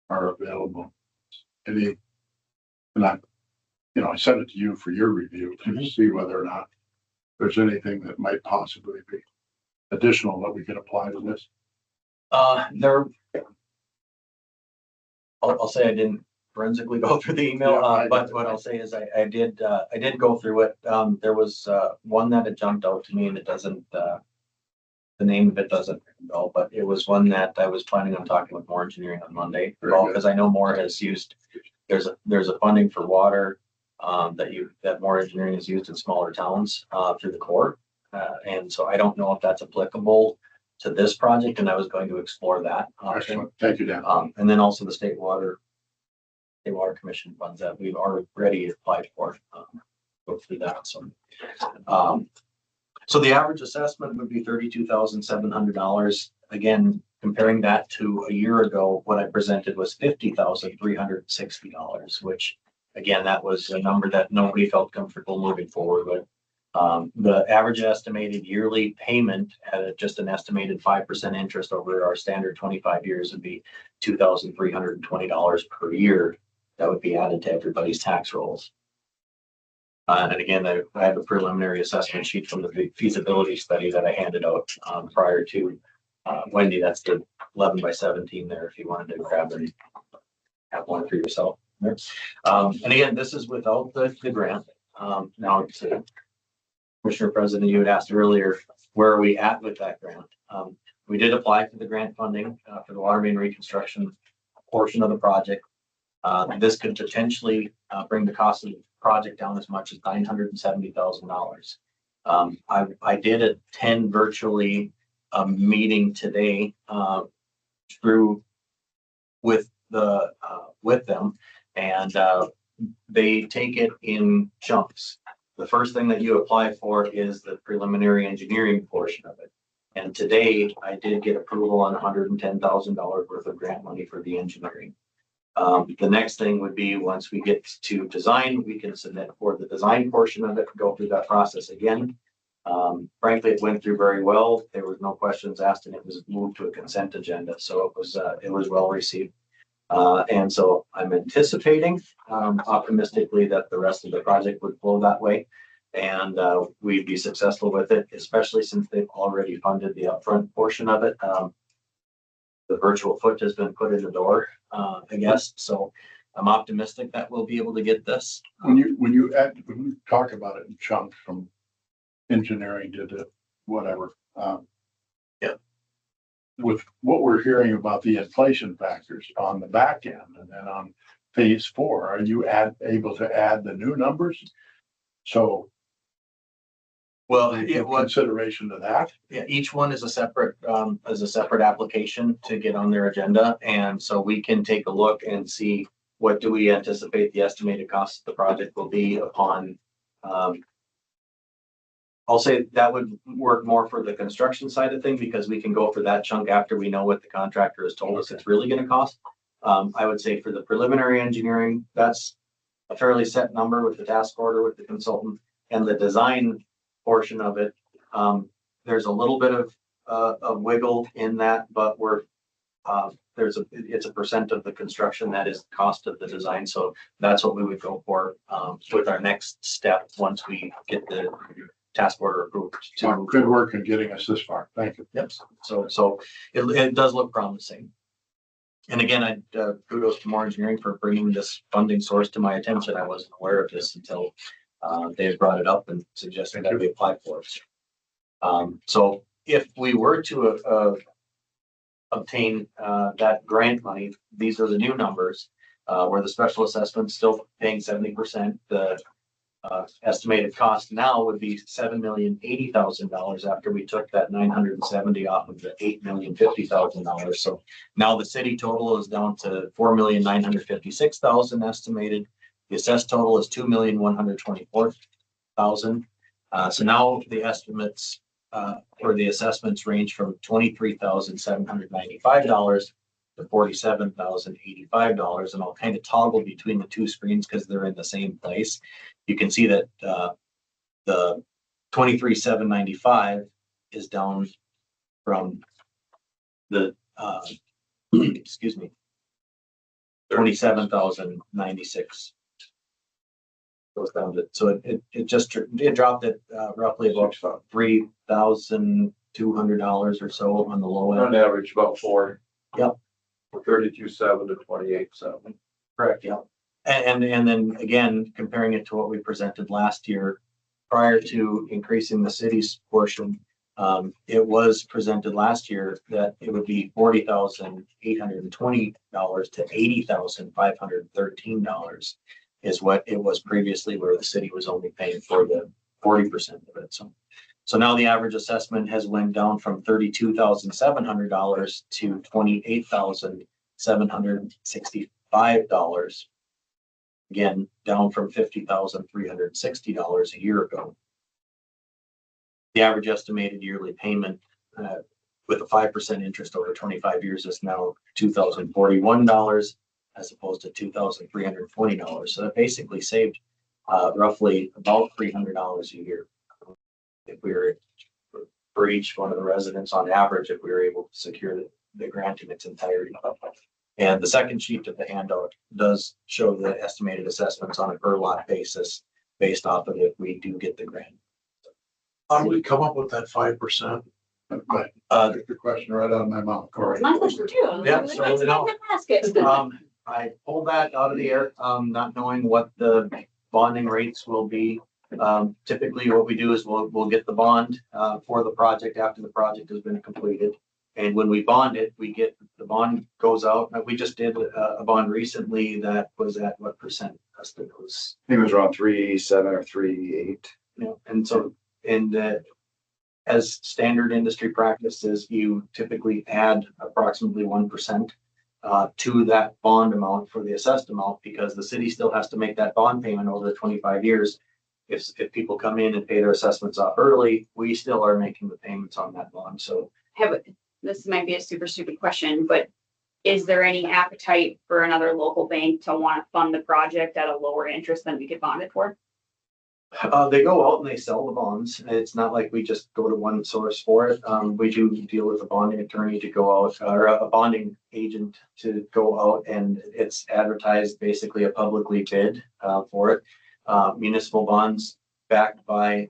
are available. And I sent it to you for your review to see whether or not there's anything that might possibly be additional that we could apply to this. I'll say I didn't forensically go through the email, but what I'll say is I did go through it. There was, one that had jumped out to me and it doesn't, the name of it doesn't know, but it was one that I was planning on talking with More Engineering on Monday. Very good. Because I know More has used, there's a funding for water, that More Engineering has used in smaller towns, through the Corps. And so I don't know if that's applicable to this project, and I was going to explore that option. Excellent. Thank you, Dan. And then also the State Water Commission funds that we've already applied for, go through that, so. So the average assessment would be $32,700. Again, comparing that to a year ago, what I presented was $50,360, which again, that was a number that nobody felt comfortable moving forward with. The average estimated yearly payment at just an estimated 5% interest over our standard 25 years would be $2,320 per year. That would be added to everybody's tax rolls. And again, I have a preliminary assessment sheet from the feasibility study that I handed out prior to Wendy. That's the 11 by 17 there if you wanted to grab and have one for yourself. And again, this is without the grant. Now, to Commissioner President, you had asked earlier, where are we at with that grant? We did apply for the grant funding for the water main reconstruction portion of the project. This could potentially bring the cost of the project down as much as $970,000. I did attend virtually a meeting today with them, and they take it in chunks. The first thing that you apply for is the preliminary engineering portion of it. And today I did get approval on $110,000 worth of grant money for the engineering. The next thing would be once we get to design, we can submit for the design portion of it, go through that process again. Frankly, it went through very well. There was no questions asked and it was moved to a consent agenda. So it was well received. And so I'm anticipating optimistically that the rest of the project would flow that way. And we'd be successful with it, especially since they've already funded the upfront portion of it. The virtual foot has been put in the door, I guess. So I'm optimistic that we'll be able to get this. When you talk about it in chunks from engineering to the whatever. With what we're hearing about the inflation factors on the back end and then on phase 4, are you able to add the new numbers? So consideration to that. Yeah, each one is a separate application to get on their agenda. And so we can take a look and see what do we anticipate the estimated cost of the project will be upon, I'll say that would work more for the construction side of things because we can go for that chunk after we know what the contractor has told us it's really going to cost. I would say for the preliminary engineering, that's a fairly set number with the task order with the consultant, and the design portion of it. There's a little bit of wiggle in that, but it's a percent of the construction that is the cost of the design. So that's what we would go for with our next step once we get the task order approved. Good work in getting us this far. Thank you. Yep. So it does look promising. And again, kudos to More Engineering for bringing this funding source to my attention. I wasn't aware of this until they brought it up and suggested that we apply for it. So if we were to obtain that grant money, these are the new numbers where the special assessment still paying 70%. The estimated cost now would be $7,080,000 after we took that $970,000 off of the $8,050,000. So now the city total is down to $4,956,000 estimated. The assessed total is $2,124,000. So now the estimates for the assessments range from $23,795 to $47,085. And I'll kind of toggle between the two screens because they're in the same place. You can see that the 23,795 is down from the excuse me, 27,096. Goes down to, so it just dropped it roughly about $3,200 or so on the low On end. average, about 4. Yep. 32.7 to 28.7. Correct, yeah. And then again, comparing it to what we presented last year, prior to increasing the city's portion, it was presented last year that it would be $40,820 to $80,513 is what it was previously, where the city was only paying for the 40% of it. So now the average assessment has went down from $32,700 to $28,765. Again, down from $50,360 a year ago. The average estimated yearly payment with a 5% interest over 25 years is now $2,041 as opposed to $2,320. So that basically saved roughly about $300 a year if we were for each one of the residents on average, if we were able to secure the grant in its entirety. And the second sheet of the handout does show the estimated assessments on a per lot basis based off of if we do get the grant. How do we come up with that 5%? But, took the question right out of my mouth, Corey. My question too. Yeah, so Let's now- ask it. I pulled that out of the air, not knowing what the bonding rates will be. Typically what we do is we'll get the bond, for the project after the project has been completed. And when we bond it, we get, the bond goes out. We just did a bond recently that was at what percent? I think it was around 3.7 or 3.8. You know, and so, as standard industry practices, you typically add approximately 1% to that bond amount for the assessed amount, because the city still has to make that bond payment over the 25 years. If people come in and pay their assessments off early, we still are making the payments on that bond. So This might be a super stupid question, but is there any appetite for another local bank to want to fund the project at a lower interest than we could bond it for? they go out and they sell the bonds. It's not like we just go to one source for it. We do deal with a bonding attorney to go out, or a bonding agent to go out, and it's advertised basically a publicly bid for it. Municipal bonds backed by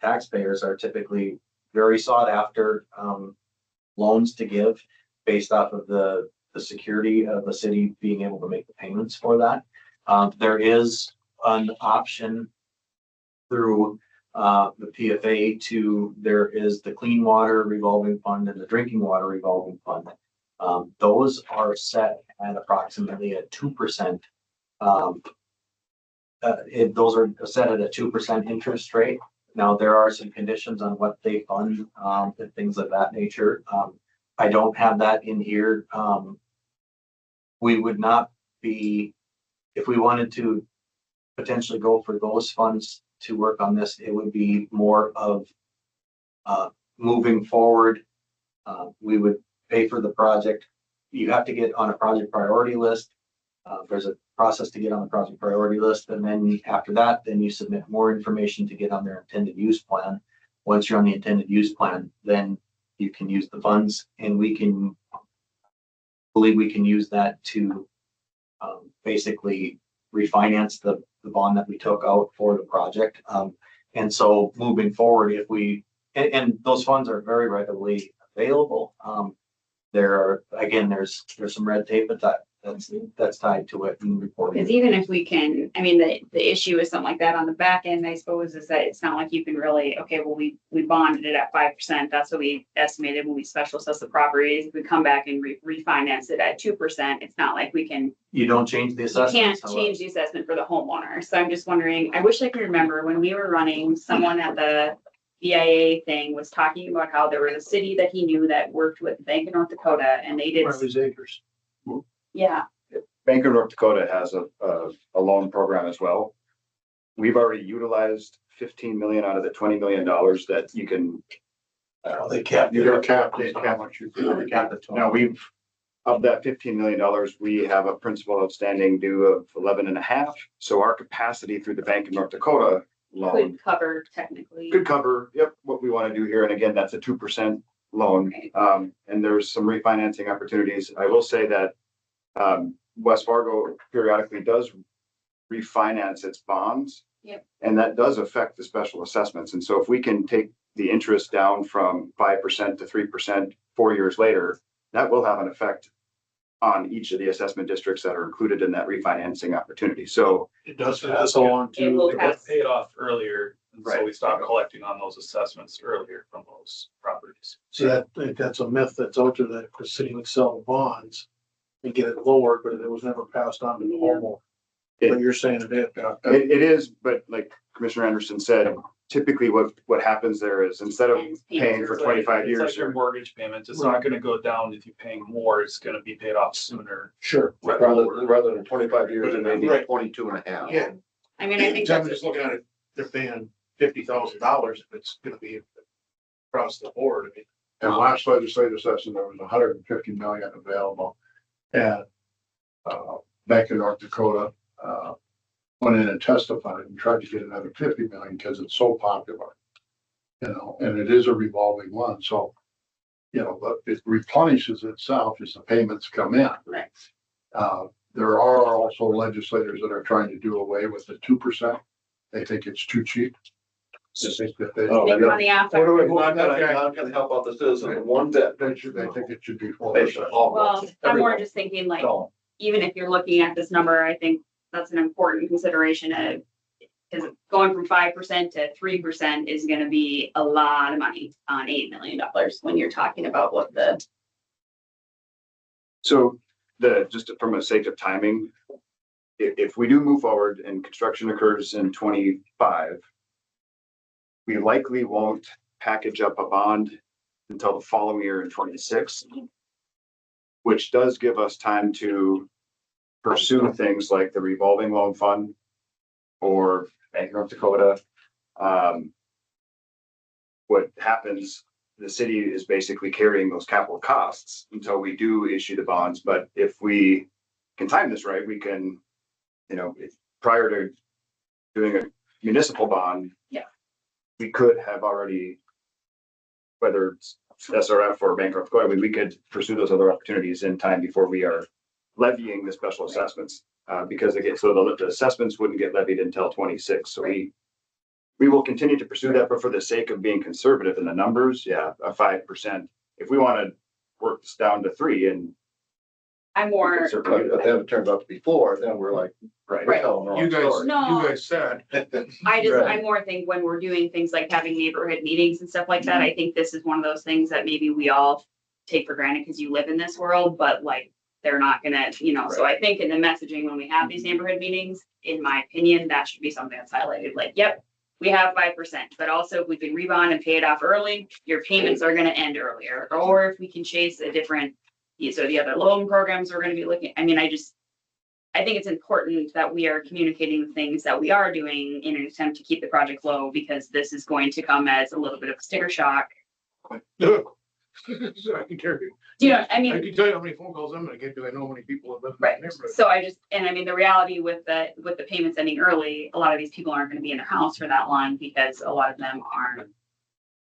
taxpayers are typically very sought after loans to give based off of the security of the city being able to make the payments for that. There is an option through the PFA there is the clean water revolving fund and the drinking water revolving fund. Those are set at approximately a 2%. Those are set at a 2% interest rate. Now, there are some conditions on what they fund and things of that nature. I don't have that in here. We would not be, if we wanted to potentially go for those funds to work on this, it would be more of moving forward. We would pay for the project. You have to get on a project priority list. There's a process to get on the project priority list, and then after that, then you submit more information to get on their intended use plan. Once you're on the intended use plan, then you can use the funds, and we can use that to basically refinance the bond that we took out for the project. And so moving forward, if we, and those funds are very readily available. There's some red tape, but that's tied to it and reporting. Because even if we can, I mean, the issue with something like that on the back end, I suppose, is that it's not like you can really, okay, well, we bonded it at 5%. That's what we estimated when we special assess the properties. If we come back and refinance it at 2%, it's not like we can. You don't change the You assessment. can't change the assessment for the homeowner. So I'm just wondering, I wish I could remember when we were running, someone at the BIA thing was talking about how there was a city that he knew that worked with Bank of North Dakota, and they did. These acres. Yeah. Bank of North Dakota has a loan program as well. We've already utilized 15 million out of the $20 million that you can. They capped. You're capped at how much you can. Cap it to Now we've Of that $15 million, we have a principal outstanding due of 11.5. So our capacity through the Bank of North Dakota loan Could cover technically. could cover, yep, what we want to do here. And again, that's a 2% loan. Right. And there's some refinancing opportunities. I will say that West Fargo periodically does refinance its bonds. Yep. And that does affect the special assessments. And so if we can take the interest down from 5% to 3% 4 years later, that will have an effect on each of the assessment districts that are included in that refinancing opportunity. So It does pass on It will to, pass. Paid off earlier, and so Right. we stopped collecting on those assessments earlier from those properties. so that, I think that's a myth that's out there that the city would sell bonds and get it lower, but it was never passed on to the homeowner. But you're saying it is. it is, but like Commissioner Anderson said, typically what happens there is instead of And paying for It's 25 It's years, like your mortgage payments. It's not gonna go down if you're paying more. It's gonna be paid off sooner. Sure. Rather than 25 years, it may be Right. 22 and a half. Yeah. I mean, I think I'm that's, just looking at it, they're paying $50,000 if it's gonna be across the board. I mean, And last legislative session, there was 150 million available. And Bank of North Dakota went in and testified and tried to get another 50 million because it's so popular. You know, and it is a revolving one, so, you know, but it replenishes itself as the payments come in. right. There are also legislators that are trying to do away with the 2%. They think it's too cheap. They think that they. Oh, Make yeah. money off Not it. gonna help out the citizens one bit. They think it should be 4%. They should all. Well, I'm more just thinking like, No. even if you're looking at this number, I think that's an important consideration of, because going from 5% to 3% is gonna be a lot of money on $8 million when you're talking about what the, so just from a sake of timing, if we do move forward and construction occurs in 25, we likely won't package up a bond until the following year in 26, which does give us time to pursue things like the revolving loan fund or Bank of North Dakota. What happens, the city is basically carrying those capital costs until we do issue the bonds. But if we can time this right, we can, you know, prior to doing a municipal bond. Yeah. We could have already, whether it's SRF or Bank of North Dakota, we could pursue those other opportunities in time before we are levying the special assessments. Because again, so the assessments wouldn't get levied until 26. So we will continue to pursue that, but for the sake of being conservative in the numbers, yeah, a 5%. If we want to work this down to 3 and. I'm more, If that it turns out to be 4, then we're like, Right. Right. telling the You wrong guys, story. No. you guys said. I more think when we're doing things like having neighborhood meetings and stuff like that, I think this is one of those things that maybe we all take for granted because you live in this world, but like, they're not gonna, you know, so I think in the messaging, when we have these neighborhood meetings, in my opinion, that should be something that's highlighted, like, yep, we have 5%, but also if we can rebond and pay it off early, your payments are gonna end earlier, or if we can chase a different, so the other loan programs we're gonna be looking, I mean, I think it's important that we are communicating the things that we are doing in an attempt to keep the project low, because this is going to come as a little bit of a sticker shock. I can carry you. Do you know, I I mean, can tell you how many phone calls I'm gonna get because I know how many people have lived in right, that neighborhood. so and I mean, the reality with the payments ending early, a lot of these people aren't gonna be in their house for that long, because a lot of them aren't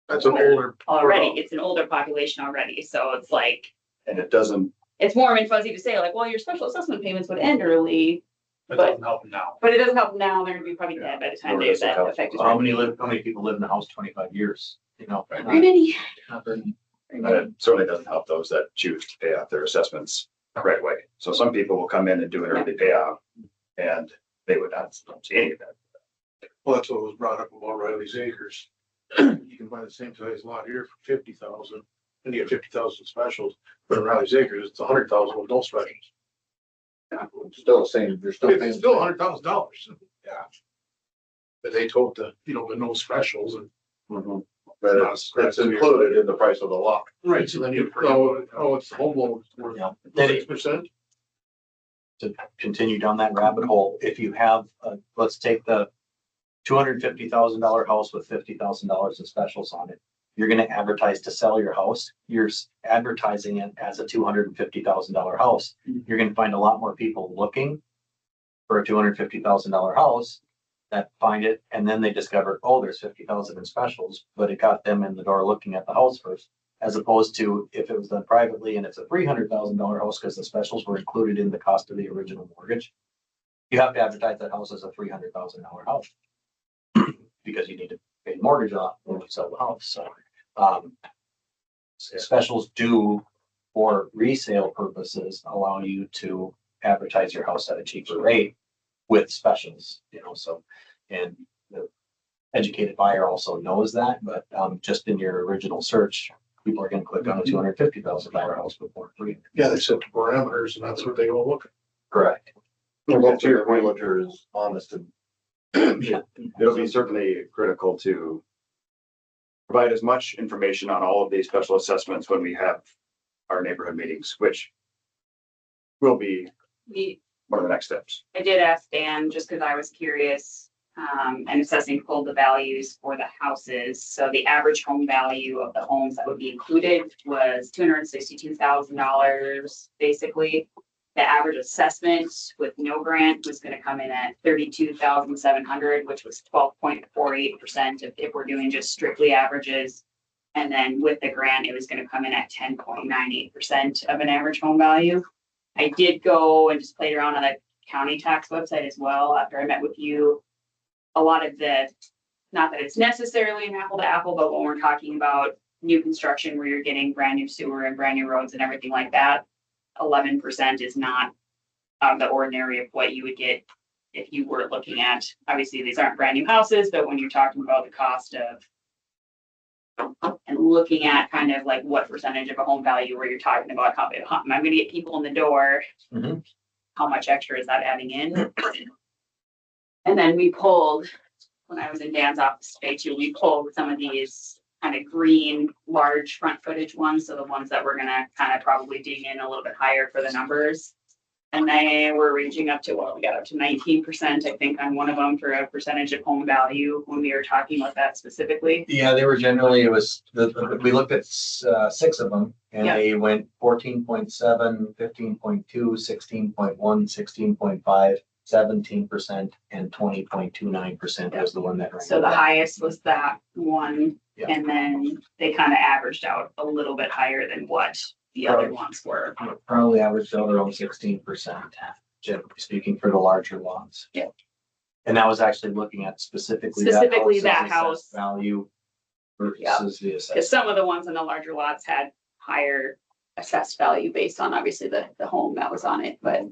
That's an older. already, it's an older population already, so it's like, And it doesn't, it's warm and fuzzy to say like, well, your special assessment payments would end early, That doesn't help now. but it doesn't help them now, they're gonna be probably dead by the time Nor they does it that help. affected. How many people live in the house 25 years? You know, Very many. not very many. and it certainly doesn't help those that choose to pay off their assessments right away. So some people will come in and do an early payoff and they would not see any of that. Well, that's what was brought up about Riley's Acres. You can buy the same size lot here for 50,000 and you get 50,000 specials, but in Riley's Acres, it's 100,000 with no specials. Still the same, you're still paying. It's still $100,000. Yeah. But they told the no specials and. Mm-hmm. But it's included in the price of the lot. Right, so then it's the home loan worth Yeah. Then 6%. to continue down that rabbit hole, if you have, let's take the $250,000 house with $50,000 of specials on it. you're gonna advertise to sell your house, you're advertising it as a $250,000 house. You're gonna find a lot more people looking for a $250,000 house that find it, and then they discover, oh, there's 50,000 in specials, but it got them in the door looking at the house first. As opposed to if it was done privately and it's a $300,000 house because the specials were included in the cost of the original mortgage. You have to advertise that house as a $300,000 house because you need to pay the mortgage off when you sell the house. So specials do, for resale purposes, allow you to advertise your house at a cheaper rate with specials, so, and the educated buyer also knows that, but just in your original search, people are gonna click on a $250,000 house before free. Yeah, they set the parameters and that's what they go look at. Correct. Well, your realtor is honest and It'll be certainly critical to provide as much information on all of these special assessments when we have our neighborhood meetings, which will be one of the next steps. I did ask Dan, just because I was curious, and assessing pulled the values for the houses. So the average home value of the homes that would be included was $262,000, basically. The average assessment with no grant was gonna come in at $32,700, which was 12.48% if we're doing just strictly averages. And then with the grant, it was gonna come in at 10.98% of an average home value. I did go and just played around on the county tax website as well after I met with you. A lot of the, not that it's necessarily an apple to apple, but when we're talking about new construction where you're getting brand new sewer and brand new roads and everything like that, 11% is not out of the ordinary of what you would get if you were looking at, obviously these aren't brand new houses, but when you're talking about the cost of and looking at kind of like what percentage of a home value where you're talking about how I'm going to get people in the door, how much extra is that adding in? And then we pulled, when I was in Dan's office today too, we pulled some of these kind of green, large front footage ones. So the ones that we're going to kind of probably dig in a little bit higher for the numbers. And they were ranging up to we got up to 19%, I think, on one of them for a percentage of home value when we were talking about that specifically. Yeah, they were generally, it was, we looked at 6 of them and they went 14.7, 15.2, 16.1, 16.5, 17%, and 20.29% was the one that. So the highest was that one. Yeah. And then they kind of averaged out a little bit higher than what the other ones were. Probably averaged out around 16%, generally speaking, for the larger lots. Yeah. And that was actually looking at specifically that house assessed value versus the assessed. Because some of the ones in the larger lots had higher assessed value based on obviously the home that was on it, but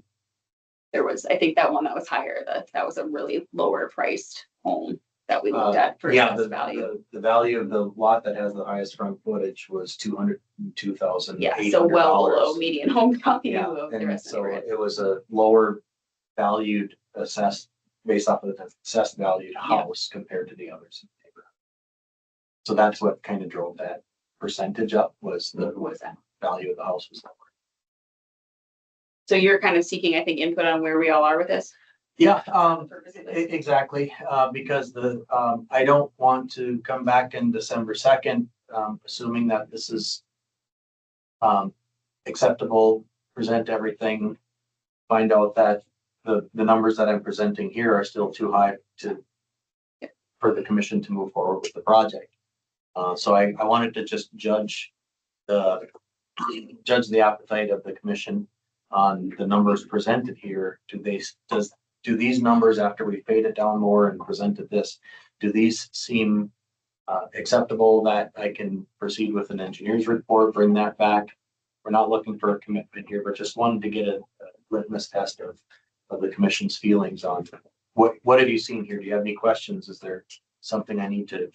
there was, I think that one that was higher, that was a really lower priced home that we looked at for assessed value. The value of the lot that has the highest front footage was $202,800. Yeah, so well below median home value Yeah, of the and rest of so it. it was a lower valued assessed based off of the assessed valued house compared to the others in the neighborhood. So that's what kind of drove that percentage up, was the value of the house was lower. So you're kind of seeking, I think, input on where we all are with this? Yeah, exactly, because I don't want to come back in December 2nd, assuming that this is acceptable, present everything, find out that the numbers that I'm presenting here are still too high for the commission to move forward with the project. So I wanted to just judge the appetite of the commission on the numbers presented here. Do these numbers, after we fade it down more and presented this, do these seem acceptable that I can proceed with an engineer's report, bring that back? We're not looking for a commitment here, but just wanted to get a litmus test of the commission's feelings on what have you seen here? Do you have any questions? Is there something I need to?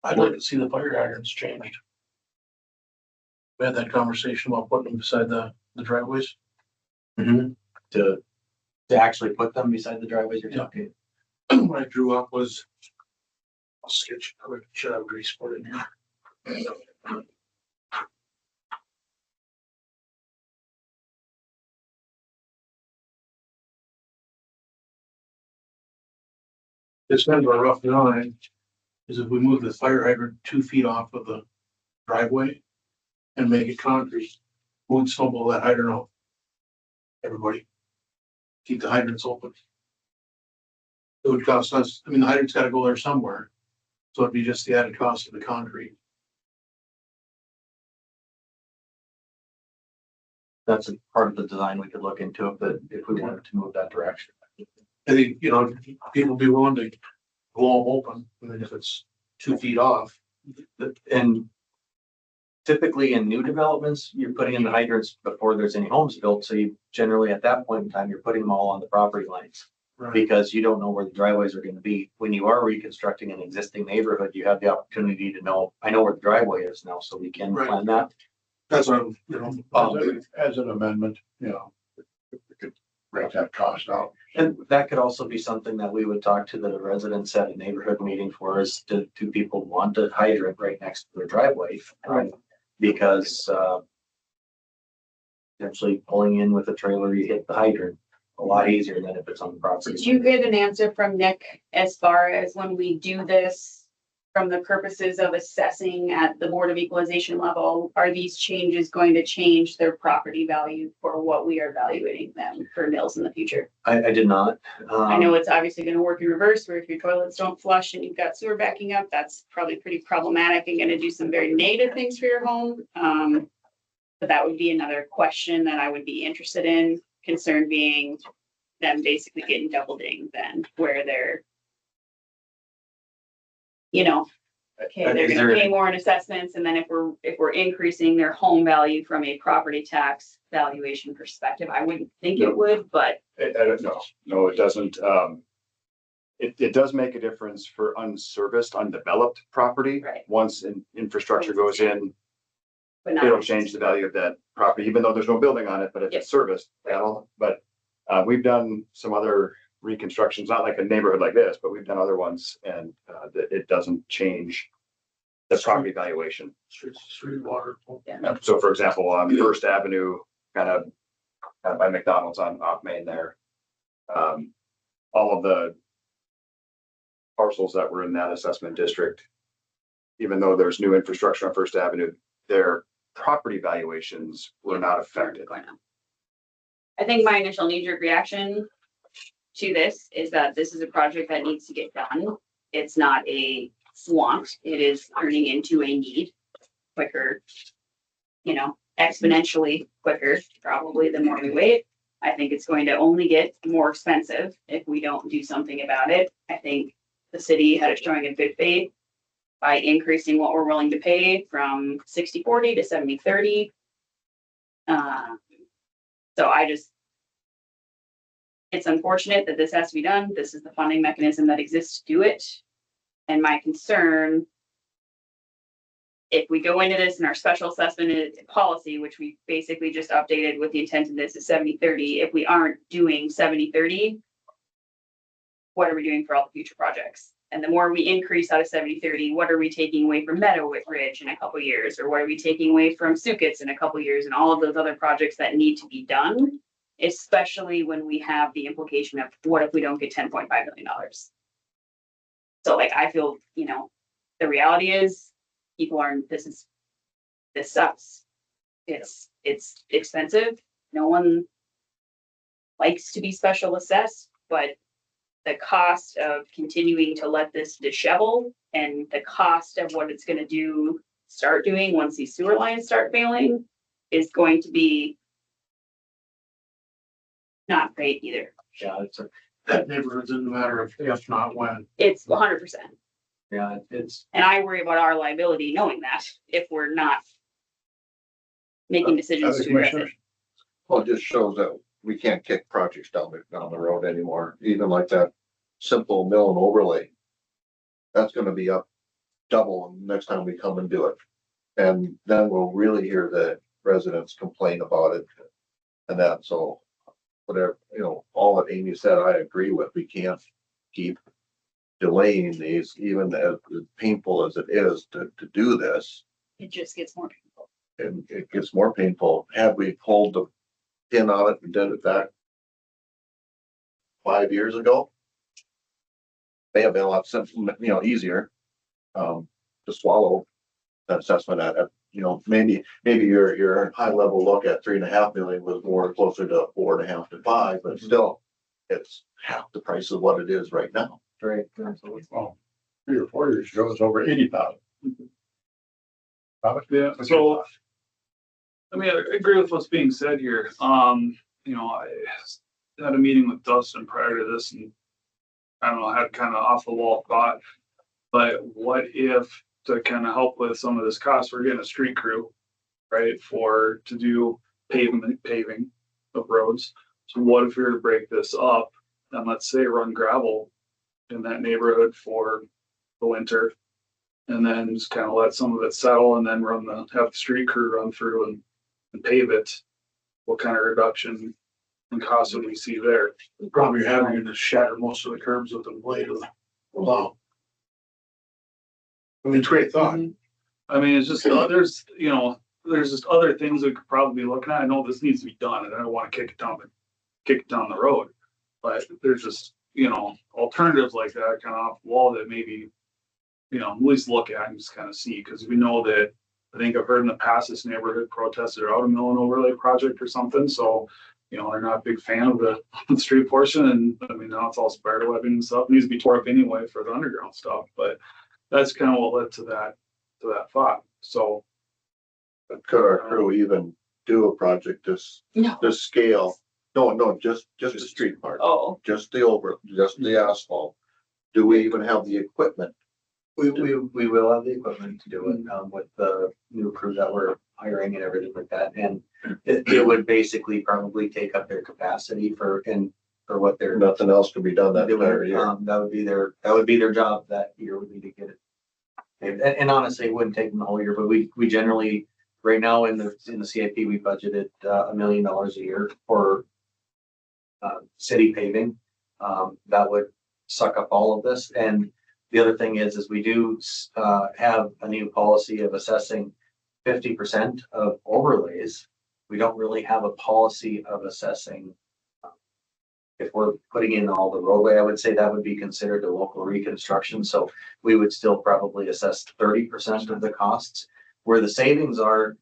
I'd like to see the fire hydrants changed. We had that conversation about putting them beside the driveways. To actually put them beside the driveways you're talking? What I drew up was a sketch. I should have grease put in here. It's kind of a rough line. is if we move the fire hydrant 2 feet off of the driveway and make it concrete, we would snowball that hydrant out. Everybody. Keep the hydrants open. It would cost us, I mean, the hydrant's gotta go there somewhere. So it'd be just the added cost of the concrete. That's a part of the design we could look into if we wanted to move that direction. I think, people be willing to blow them open, even if it's 2 feet off. And typically in new developments, you're putting in the hydrants before there's any homes built. So you generally at that point in time, you're putting them all on the property lines Right. because you don't know where the driveways are going to be. When you are reconstructing an existing neighborhood, you have the opportunity to know, I know where the driveway is now, so we can Right. plan that. That's what I'm. As an amendment, we could break that cost out. And that could also be something that we would talk to the residents at a neighborhood meeting for is do people want a hydrant right next to their driveway? Because, actually pulling in with a trailer, you hit the hydrant a lot easier than if it's on the property. Did you get an answer from Nick as far as when we do this from the purposes of assessing at the Board of Equalization level, are these changes going to change their property value for what we are evaluating them for mills in the future? I did not. I know it's obviously gonna work in reverse, where if your toilets don't flush and you've got sewer backing up, that's probably pretty problematic and gonna do some very negative things for your home. But that would be another question that I would be interested in, concern being them basically getting double dinged then, where they're, okay, they're Is gonna there- pay more in assessments, and then if we're increasing their home value from a property tax valuation perspective, I wouldn't think it would, but I don't know. No, it doesn't. It does make a difference for unserviced, undeveloped property. Right. Once infrastructure goes in, not. it'll change the value of that property, even though there's no building on it, but if Yep. it's serviced, that'll, but we've done some other reconstructions, not like a neighborhood like this, but we've done other ones and that it doesn't change the property valuation. Street water. So for example, on First Avenue, kind of by McDonald's on off Main there, all of the parcels that were in that assessment district, even though there's new infrastructure on First Avenue, their property valuations were not affected. I think my initial knee-jerk reaction to this is that this is a project that needs to get done. It's not a want, it is turning into a need quicker, exponentially quicker, probably the more we wait. I think it's going to only get more expensive if we don't do something about it. I think the city had it showing a good faith by increasing what we're willing to pay from 60-40 to 70-30. So it's unfortunate that this has to be done. This is the funding mechanism that exists to do it. And my concern, if we go into this in our special assessment policy, which we basically just updated with the intent of this is 70-30, if we aren't doing 70-30, what are we doing for all the future projects? And the more we increase out of 70-30, what are we taking away from Meadow Ridge in a couple years? Or what are we taking away from Sukets in a couple years and all of those other projects that need to be done? Especially when we have the implication of what if we don't get $10.5 million? So I feel, the reality is this sucks. It's expensive. No one likes to be special assessed, but the cost of continuing to let this dishevel and the cost of what it's going to start doing once these sewer lines start failing is going to be not great either. Yeah, That neighborhood's in the matter of if not when. It's 100%. it's, And I worry about our liability knowing that if we're not making decisions Other to address it. commissioners? Well, it just shows that we can't kick projects down the road anymore, even like that simple mill and overlay. That's gonna be up double next time we come and do it. And then we'll really hear the residents complain about it and that, so whatever, all that Amy said, I agree with. We can't keep delaying these, even as painful as it is to do this. It just gets more painful. And it gets more painful. Had we pulled the pin on it and did it back 5 years ago, may have been a lot simpler, easier. to swallow that assessment at, you know, maybe your high level look at 3.5 million was more closer to 4.5 to 5, but still, it's half the price of what it is right now. Right, absolutely. Well, 3 or 4 years ago, it was over 80,000. Yeah, so, I mean, I agree with what's being said here. You know, I had a meeting with Dustin prior to this and I don't know, I had kind of off the wall thought, but what if to kind of help with some of this cost, we're getting a street crew, right, to do paving of roads. So what if we were to break this up and let's say run gravel in that neighborhood for the winter and then just kind of let some of it settle and then have the street crew run through and pave it? What kind of reduction in cost would we see there? Probably having to shatter most of the curbs with the blade of the plow. I mean, it's a great thought. I mean, it's just, there's just other things we could probably be looking at. I know this needs to be done and I don't want to kick it down the road. But there's just, alternatives like that kind of off the wall that maybe, at least look at and just kind of see, because we know that I think I've heard in the past this neighborhood protested out a mill and overlay project or something. So, they're not a big fan of the street portion. And I mean, now it's all spider webbing and stuff. It needs to be tore up anyway for the underground stuff. But that's kind of what led to that thought. So Could our crew even do a project this scale? No, just the street part, Oh, just the asphalt. Do we even have the equipment? We will have the equipment to do it, with the new crew that we're hiring and everything like that. And it would basically probably take up their capacity for what they're. Nothing else can be done that doing. entire year. That would be their job that year, would be to get it. And honestly, it wouldn't take them the whole year, but we generally, right now in the CIP, we budgeted $1 million a year for city paving. That would suck up all of this. And the other thing is we do have a new policy of assessing 50% of overlays. We don't really have a policy of assessing if we're putting in all the roadway. I would say that would be considered a local reconstruction. So we would still probably assess 30% of the costs, where the savings are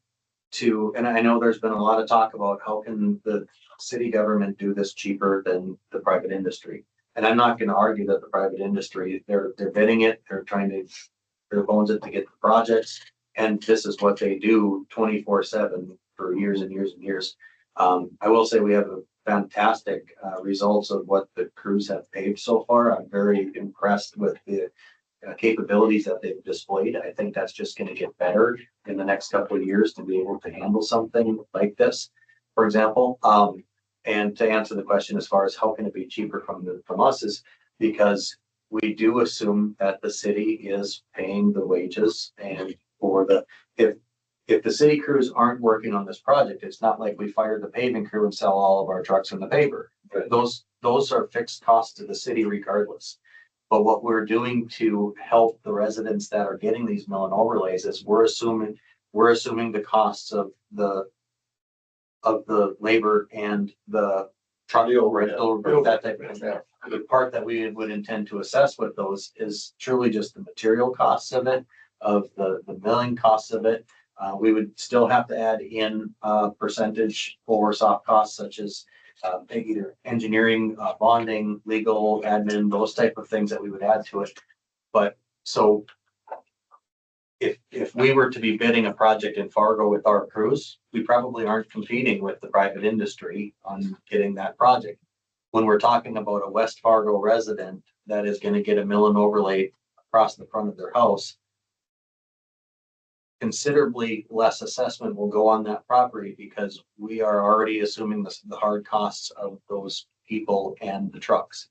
and I know there's been a lot of talk about how can the city government do this cheaper than the private industry. And I'm not going to argue that the private industry, they're bidding it, they're trying to, their bones it to get the projects. And this is what they do 24/7 for years and years and years. I will say we have a fantastic results of what the crews have paved so far. I'm very impressed with the capabilities that they've displayed. I think that's just going to get better in the next couple of years to be able to handle something like this, for example. And to answer the question as far as how can it be cheaper from us is because we do assume that the city is paying the wages and if the city crews aren't working on this project, it's not like we fire the paving crew and sell all of our trucks in the paver. Right. Those are fixed costs to the city regardless. But what we're doing to help the residents that are getting these mill and overlays is we're assuming the costs of the labor and the truck rental, that type of thing. The part that we would intend to assess with those is truly just the material costs of it, of the milling costs of it. We would still have to add in a percentage for soft costs such as either engineering, bonding, legal, admin, those type of things that we would add to it. But so if we were to be bidding a project in Fargo with our crews, we probably aren't competing with the private industry on getting that project. When we're talking about a West Fargo resident that is going to get a mill and overlay across the front of their house, considerably less assessment will go on that property because we are already assuming the hard costs of those people and the trucks.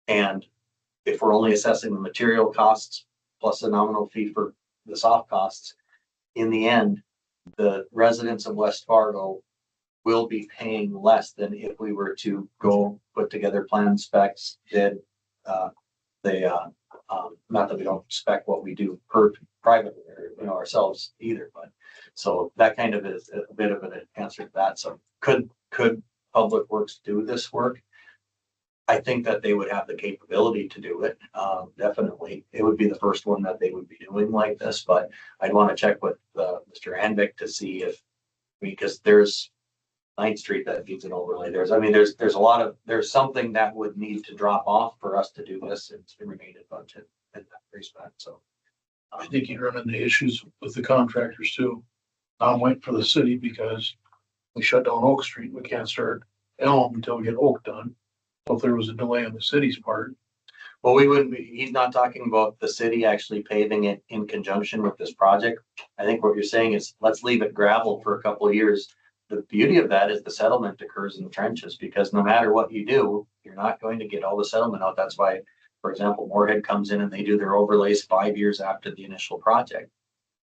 And if we're only assessing the material costs plus a nominal fee for the soft costs, in the end, the residents of West Fargo will be paying less than if we were to go put together plan specs, not that we don't spec what we do per privately or ourselves either, but so that kind of is a bit of an answer to that. So could Public Works do this work? I think that they would have the capability to do it. Definitely. It would be the first one that they would be doing like this, but I'd want to check with, Mr. Anvik to see if, because there's 9th Street that needs an overlay. There's a lot of, there's something that would need to drop off for us to do this. It's a remaining budget in that respect, so. I think you'd run into issues with the contractors too. I'm waiting for the city because we shut down Oak Street. We can't start Elm until we get Oak done. So if there was a delay on the city's part, Well, we wouldn't be, he's not talking about the city actually paving it in conjunction with this project. I think what you're saying is, let's leave it gravel for a couple of years. The beauty of that is the settlement occurs in the trenches, because no matter what you do, you're not going to get all the settlement out. That's why, for example, Moorhead comes in and they do their overlays 5 years after the initial project,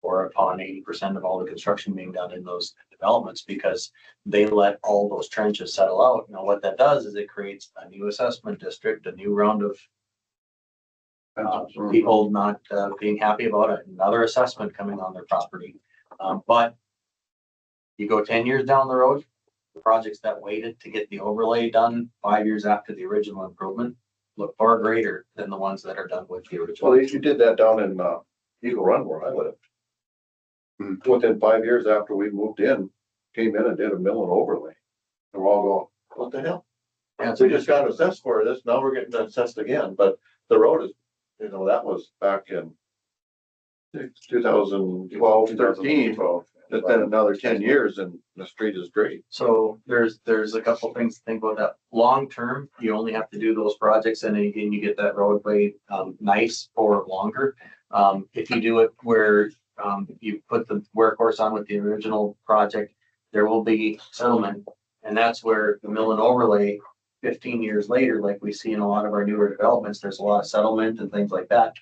or upon 80% of all the construction being done in those developments, because they let all those trenches settle out. Now, what that does is it creates a new assessment district, a new round of people not being happy about it, another assessment coming on their property. But you go 10 years down the road, the projects that waited to get the overlay done 5 years after the original improvement look far greater than the ones that are done with the original. Well, you did that down in, Eagle Run where I lived. Within 5 years after we moved in, came in and did a mill and overlay. And we're all going, what the hell? Yeah, We just got assessed for this, now we're getting assessed again, but the road is, that was back in 2012, 13. It's been another 10 years and the street is great. So there's a couple things to think about that. Long term, you only have to do those projects and again, you get that roadway nice for longer. If you do it where you put the workhorse on with the original project, there will be settlement. And that's where the mill and overlay 15 years later, like we see in a lot of our newer developments, there's a lot of settlement and things like that.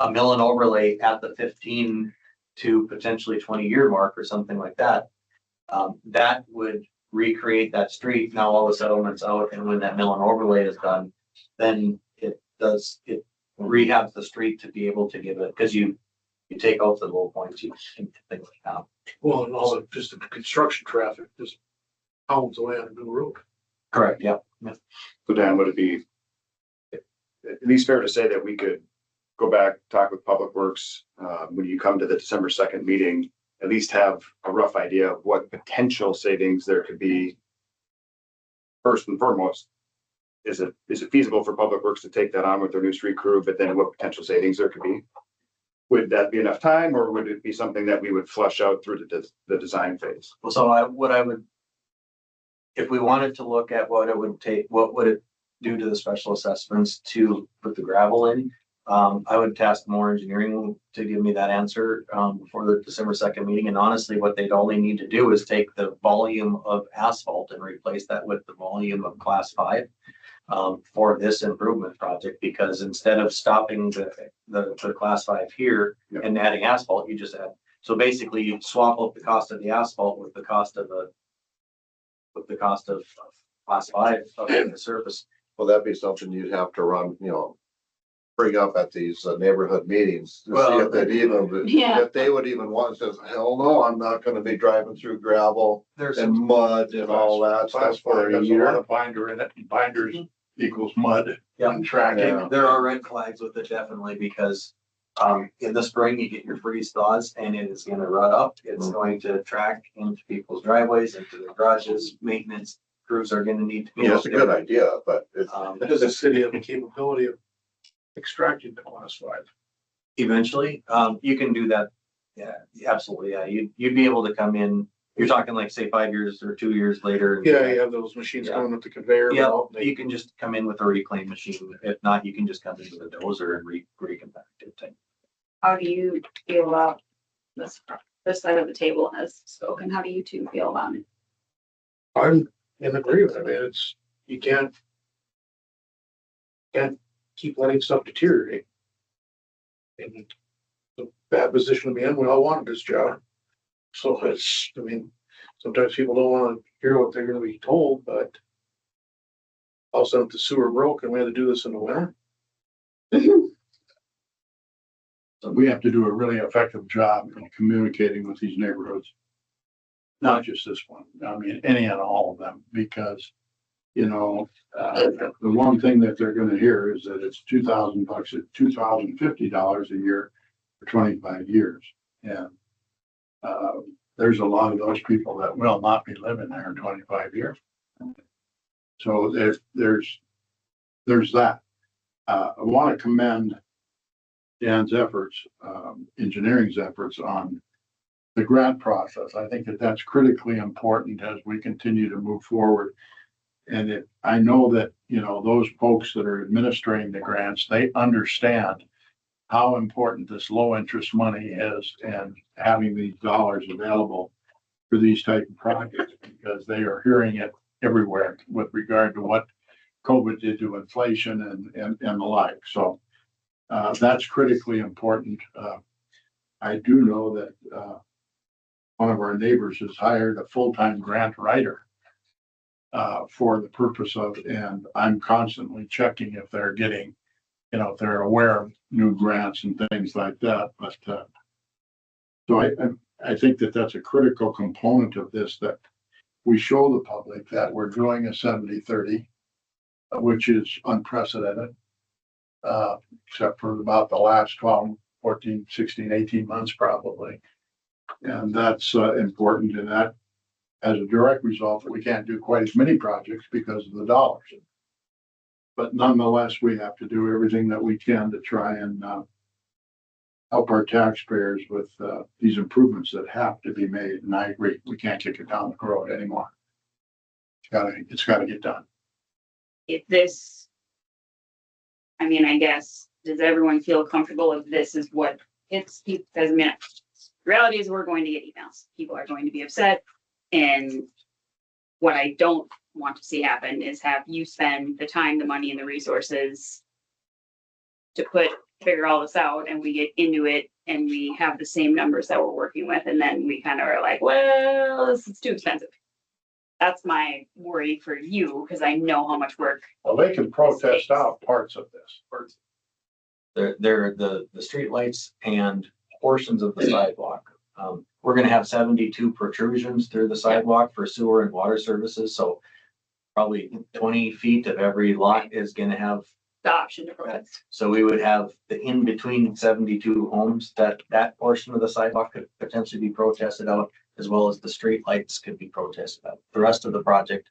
A mill and overlay at the 15 to potentially 20-year mark or something like that, that would recreate that street. Now all the settlements out, and when that mill and overlay is done, then it rehabs the street to be able to give it, because you take out the low points, you things like that. well, and all the, just the construction traffic just pounds away on a new road. Correct, yeah. So Dan, would it be at least fair to say that we could go back, talk with Public Works, when you come to the December 2nd meeting, at least have a rough idea of what potential savings there could be? First and foremost, is it feasible for Public Works to take that on with their new street crew, but then what potential savings there could be? Would that be enough time, or would it be something that we would flush out through the design phase? Well, so if we wanted to look at what it would take, what would it do to the special assessments to put the gravel in? I would task more engineering to give me that answer before the December 2nd meeting. And honestly, what they'd only need to do is take the volume of asphalt and replace that with the volume of class 5 for this improvement project. Because instead of stopping the class 5 here and adding asphalt, you just add. So basically, you swap up the cost of the asphalt with the cost of class 5 of the surface. Well, that'd be something you'd have to run, bring up at these neighborhood meetings. To Well, see if they'd even, Yeah. if they would even want, says, hell no, I'm not gonna be driving through gravel There's and mud and all that Class stuff for 5 a has a lot year. of binder in it, and binders equals mud Yeah. and tracking. Yeah. There are red flags with it, definitely, because in the spring you get your freeze thaws and it is going to rut up. It's going to track into people's driveways, into their garages. Maintenance crews are going to need to be. Yeah, it's a good idea, but it's, Does the city have the capability of extracting the class 5? Eventually, you can do that. Yeah, absolutely. Yeah, you'd be able to come in. You're talking like say 5 years or 2 years later. Yeah, you have those machines coming with the conveyor Yeah, belt. They- you can just come in with a reclaim machine. If not, you can just come in with a dozer and recompact it. How do you feel about this side of the table has spoken? How do you two feel about it? I'm in agreement. I mean, it's, you can't keep letting stuff deteriorate. And it's a bad position to be in. We all wanted this job. So it's, I mean, sometimes people don't want to hear what they're gonna be told, but all of a sudden the sewer broke and we had to do this in the winter. So we have to do a really effective job in communicating with these neighborhoods. Not just this one, I mean, any and all of them, because you know, the one thing that they're gonna hear is that it's $2,000 at $2,050 a year for 25 years. And there's a lot of those people that will not be living there in 25 years. So there's that. I want to commend Dan's efforts, engineering's efforts on the grant process. I think that that's critically important as we continue to move forward. And I know that, you know, those folks that are administering the grants, they understand how important this low interest money is and having these dollars available for these type of projects, because they are hearing it everywhere with regard to what COVID did to inflation and the like. So that's critically important. I do know that one of our neighbors has hired a full-time grant writer for the purpose of, and I'm constantly checking if they're getting, you know, if they're aware of new grants and things like that. But so I think that that's a critical component of this, that we show the public that we're doing a 70-30, which is unprecedented, except for about the last 12, 14, 16, 18 months probably. And that's important, and that as a direct result that we can't do quite as many projects because of the dollars. But nonetheless, we have to do everything that we can to try and help our taxpayers with these improvements that have to be made. And I agree, we can't kick it down the road anymore. It's gotta get done. If this, I mean, I guess, does everyone feel comfortable if this is what it's, because I mean, reality is we're going to get emails. People are going to be upset. And what I don't want to see happen is have you spend the time, the money, and the resources to figure all this out, and we get into it and we have the same numbers that we're working with, and then we kind of are like, well, this is too expensive. That's my worry for you, because I know how much work. Well, they can protest out parts of this. They're the streetlights and portions of the sidewalk. We're gonna have 72 protrusions through the sidewalk for sewer and water services, so probably 20 feet of every lot is gonna have The option to protest. So we would have the in-between 72 homes, that portion of the sidewalk could potentially be protested out, as well as the street lights could be protested out. The rest of the project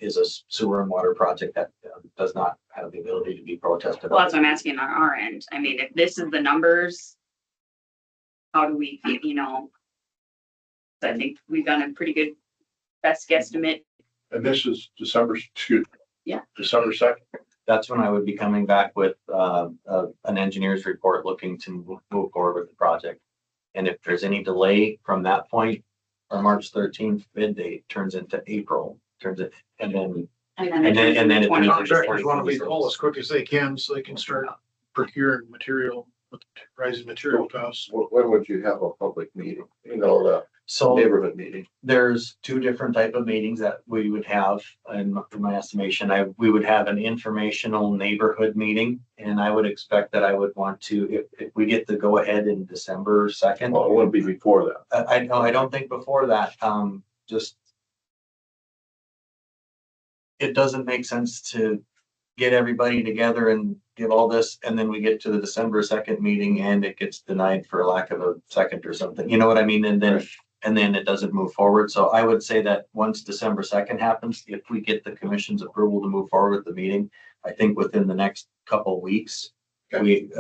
is a sewer and water project that does not have the ability to be protested. Well, that's what I'm asking on our end. I mean, if this is the numbers, how do we, you know? I think we've done a pretty good best guesstimate. And this is December 2nd. Yeah. December 2nd. That's when I would be coming back with an engineer's report looking to move forward with the project. And if there's any delay from that point, our March 13th bid date turns into April, and then it turns into Contractors want to be full as quick as they can so they can start procuring material with rising material costs. When would you have a public meeting? You know, the so neighborhood meeting? there's two different type of meetings that we would have, in my estimation. We would have an informational neighborhood meeting, and I would expect that I would want to, if we get the go ahead in December 2nd. Well, it wouldn't be before that. I don't think before that, just it doesn't make sense to get everybody together and give all this, and then we get to the December 2nd meeting and it gets denied for lack of a second or something. You know what I mean? And then Right. and then it doesn't move forward. So I would say that once December 2nd happens, if we get the commission's approval to move forward with the meeting, I think within the next couple of weeks, Okay. we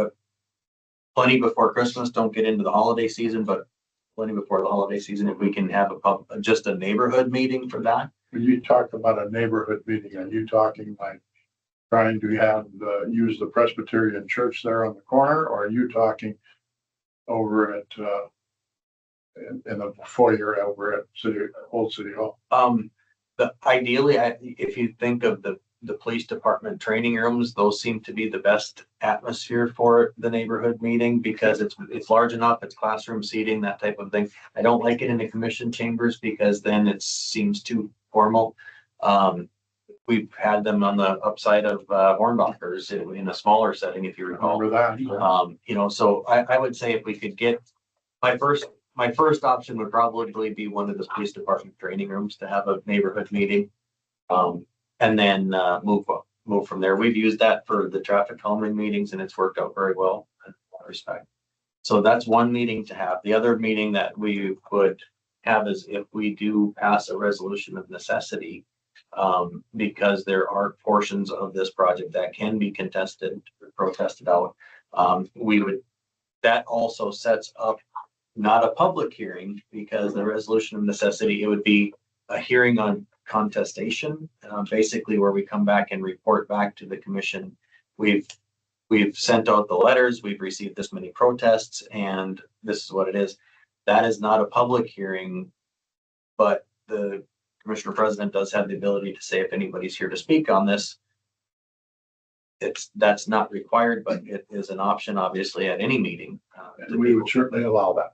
plenty before Christmas, don't get into the holiday season, but plenty before the holiday season, if we can have just a neighborhood meeting for that. When you talk about a neighborhood meeting, are you talking like trying to have use the Presbyterian church there on the corner, or are you talking over at in the foyer over at Old City Hall? Ideally, if you think of the police department training rooms, those seem to be the best atmosphere for the neighborhood meeting, because it's large enough, it's classroom seating, that type of thing. I don't like it in the commission chambers because then it seems too formal. We've had them on the upside of Hornbachers in a smaller setting, if you recall. Remember that? So I would say if we could get, my first option would probably be one of the police department training rooms to have a neighborhood meeting. and then, move from there. We've used that for the traffic calming meetings and it's worked out very well in that respect. So that's one meeting to have. The other meeting that we would have is if we do pass a resolution of necessity, because there are portions of this project that can be contested, protested out. That also sets up not a public hearing, because the resolution of necessity, it would be a hearing on contestation, basically where we come back and report back to the commission. We've sent out the letters, we've received this many protests, and this is what it is. That is not a public hearing, but the commissioner president does have the ability to say if anybody's here to speak on this. That's not required, but it is an option, obviously, at any meeting. And we would certainly allow that.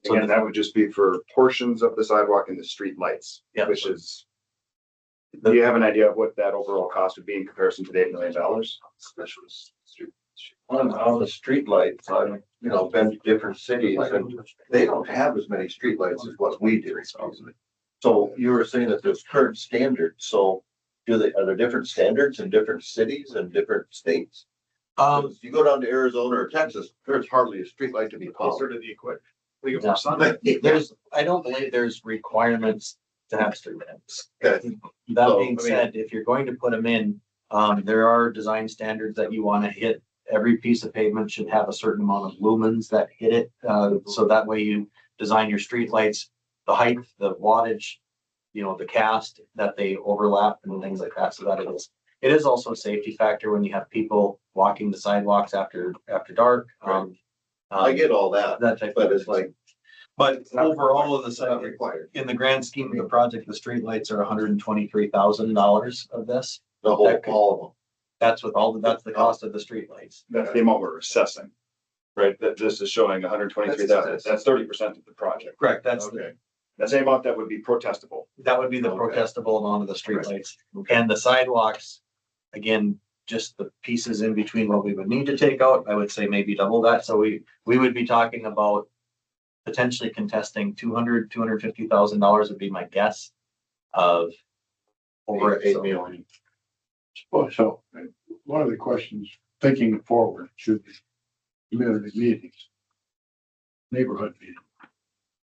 So Again, that would just be for portions of the sidewalk and the street lights, Yeah. which is. Do you have an idea of what that overall cost would be in comparison to the $8 million? On all the streetlights, I've, been to different cities and they don't have as many streetlights as what we do. So you were saying that there's current standards, so are there different standards in different cities and different states? If you go down to Arizona or Texas, there's hardly a streetlight to be Closer found. to the equipment. Leave it Yeah. for Sunday. I don't believe there's requirements to have street lamps. Okay. That So, being said, if you're going to put them in, there are design standards that you want to hit. Every piece of pavement should have a certain amount of lumens that hit it. So that way you design your street lights, the height, the wattage, the cast, that they overlap and things like that. So that it is also a safety factor when you have people walking the sidewalks after dark. I get all that, That type but of it's like, But overall of the it's not site, required. in the grand scheme of the project, the streetlights are $123,000 of this. The That whole, could- all of them. That's that's the cost of the streetlights. That's the amount we're assessing, right? That this is showing 123,000. That's 30% of the project. Correct, that's, Okay. That's the amount that would be protestable. that would be the Okay. protestable amount of the streetlights. And the sidewalks, again, just the pieces in between what we would need to take out, I would say maybe double that. So we would be talking about potentially contesting $250,000 would be my guess of over $8 million. So one of the questions, thinking forward to the community meetings, neighborhood meeting,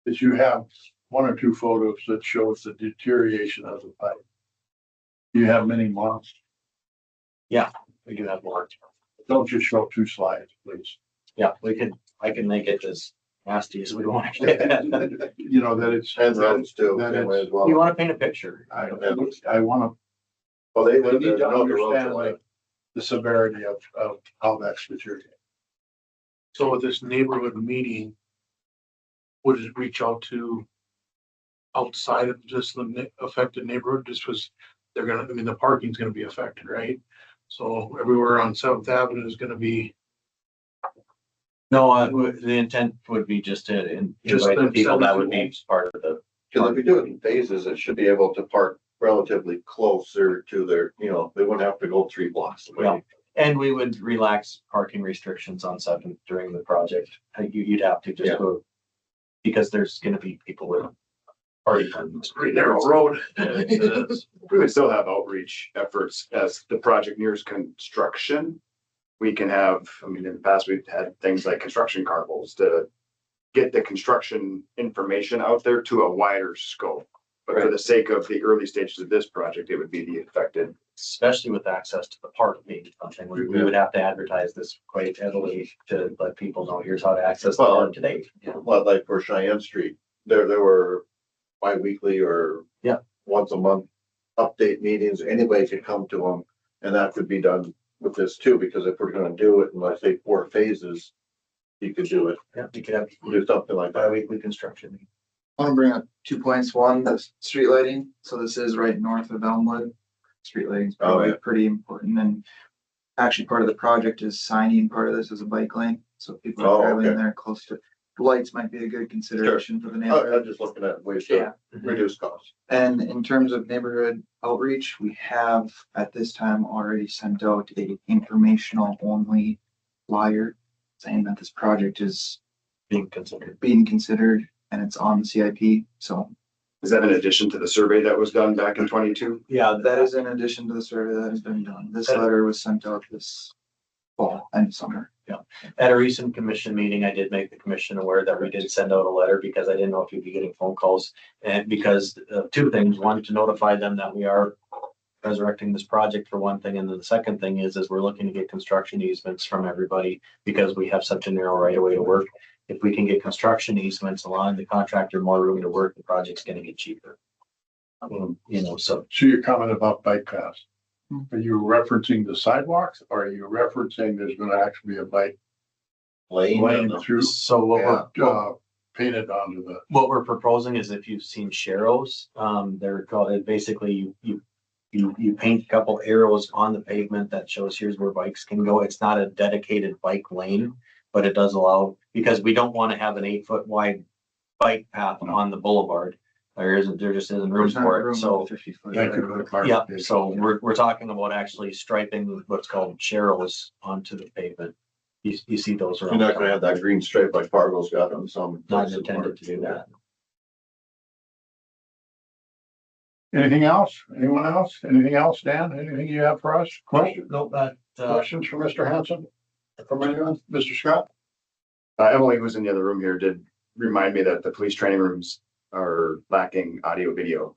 is you have one or two photos that shows the deterioration of the pipe. You have many more. We do have more. Don't just show two slides, please. Yeah, I can make it as nasty as we want to get. That it's. And roads too, That anyway, it's- as well. You want to paint a picture? I want Well, they to, live need there, to know the roads understand are like. the severity of how that's deteriorating. So with this neighborhood meeting, would it reach out to outside of just the affected neighborhood, just because the parking's gonna be affected, right? So everywhere on Seventh Avenue is gonna be, No, the intent would be just to Just invite the them people that selling would be to part of the. Cause if we do it in phases, it should be able to park relatively closer to their, they wouldn't have to go 3 blocks away. Yeah. And we would relax parking restrictions on Seventh during the project. You'd have to just Yeah. go, because there's gonna be people with party permits. it's a pretty narrow road. We would still have outreach efforts as the project nears construction. We can have, in the past, we've had things like construction carnivals to get the construction information out there to a wider scope. But for Right. the sake of the early stages of this project, it would be the affected. Especially with access to the park being something, we would have to advertise this quite heavily to let people know, here's how to access the Well, park today. Well, like for Cheyenne Street, there were bi-weekly or. Yeah. Once a month update meetings, anybody could come to them, and that could be done with this too, because if we're gonna do it in, let's say, 4 phases, you could do it, Yeah, you could have do something like that. bi-weekly construction. I want to bring up 2 points. One, the street lighting. So this is right north of Elmwood. Street lighting is probably yeah. pretty important, and actually part of the project is signing part of this as a bike lane. So people Oh, are traveling okay. there close to, lights might be a good consideration for the I'm neighborhood. just looking at ways Yeah. to reduce costs. And in terms of neighborhood outreach, we have at this time already sent out a informational only flyer saying that this project is Being considered. being considered and it's on the CIP. So Is that in addition to the survey that was done back in 22? Yeah, That is in addition to the survey that has been done. This letter was sent out this fall and summer. At a recent commission meeting, I did make the commission aware that we did send out a letter because I didn't know if you'd be getting phone calls. And because of two things, one, to notify them that we are resurrecting this project for one thing. And then the second thing is we're looking to get construction easements from everybody because we have such a narrow right of way to work. If we can get construction easements, allowing the contractor more room to work, the project's gonna get cheaper. So So your comment about bike paths, are you referencing the sidewalks or are you referencing there's gonna actually be a bike lane through, So painted onto the, what we're proposing is if you've seen sharrows, they're called, basically you paint a couple arrows on the pavement that shows here's where bikes can go. It's not a dedicated bike lane, but it does allow, because we don't want to have an 8-foot wide bike path on the boulevard. There just isn't room There's not for it. room So with 50 foot. thank you for the yeah, clarification. so we're talking about actually striping what's called sharrows onto the pavement. You see those You're around. not gonna have that green stripe like Fargo's got on some. Not intended to do that. Anything else? Anyone else? Anything else, Dan? Anything you have for us? Questions? No, but, Questions for Mr. Hanson? From anyone? Mr. Scott? Emily, who's in the other room here, did remind me that the police training rooms are lacking audio video.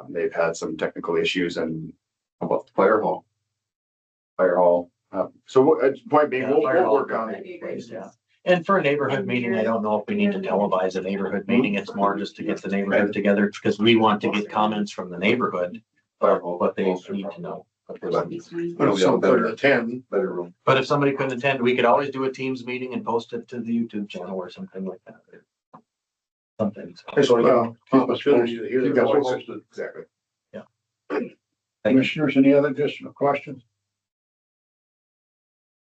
They've had some technical issues and About the fire hall. fire hall. Point being, we'll work on it. yeah. And for a neighborhood meeting, I don't know if we need to televise a neighborhood meeting. It's more just to get the neighborhood together because we want to get comments from the neighborhood of what they need to know. But so for the 10, Better room. But if somebody couldn't attend, we could always do a Teams meeting and post it to the YouTube channel or something like that. Something. well, keep us posted. Keep us posted. Exactly. Commissioners, any other additional questions?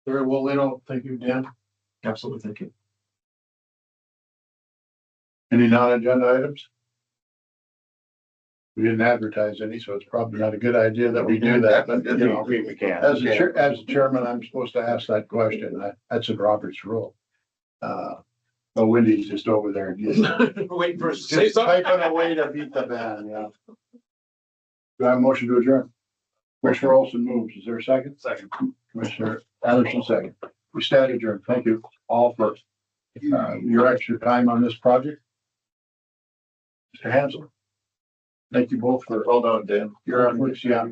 Very well, they don't, thank you, Dan. Absolutely. Thank you. Any non-agenda items? We didn't advertise any, so it's probably not a good idea that we do that, but you know, We can. as the chairman, I'm supposed to ask that question. That's in Robert's rule. But Wendy's just over there. Waiting for us to say Just something. typing away to beat the band, yeah. Do I have a motion to adjourn? Commissioner Olson moves. Is there a second? Second. Commissioner Anderson, second. We stand adjourned. Thank you all for your extra time on this project. Mr. Hansel. Thank you both for Well done, Dan. your efforts, yeah.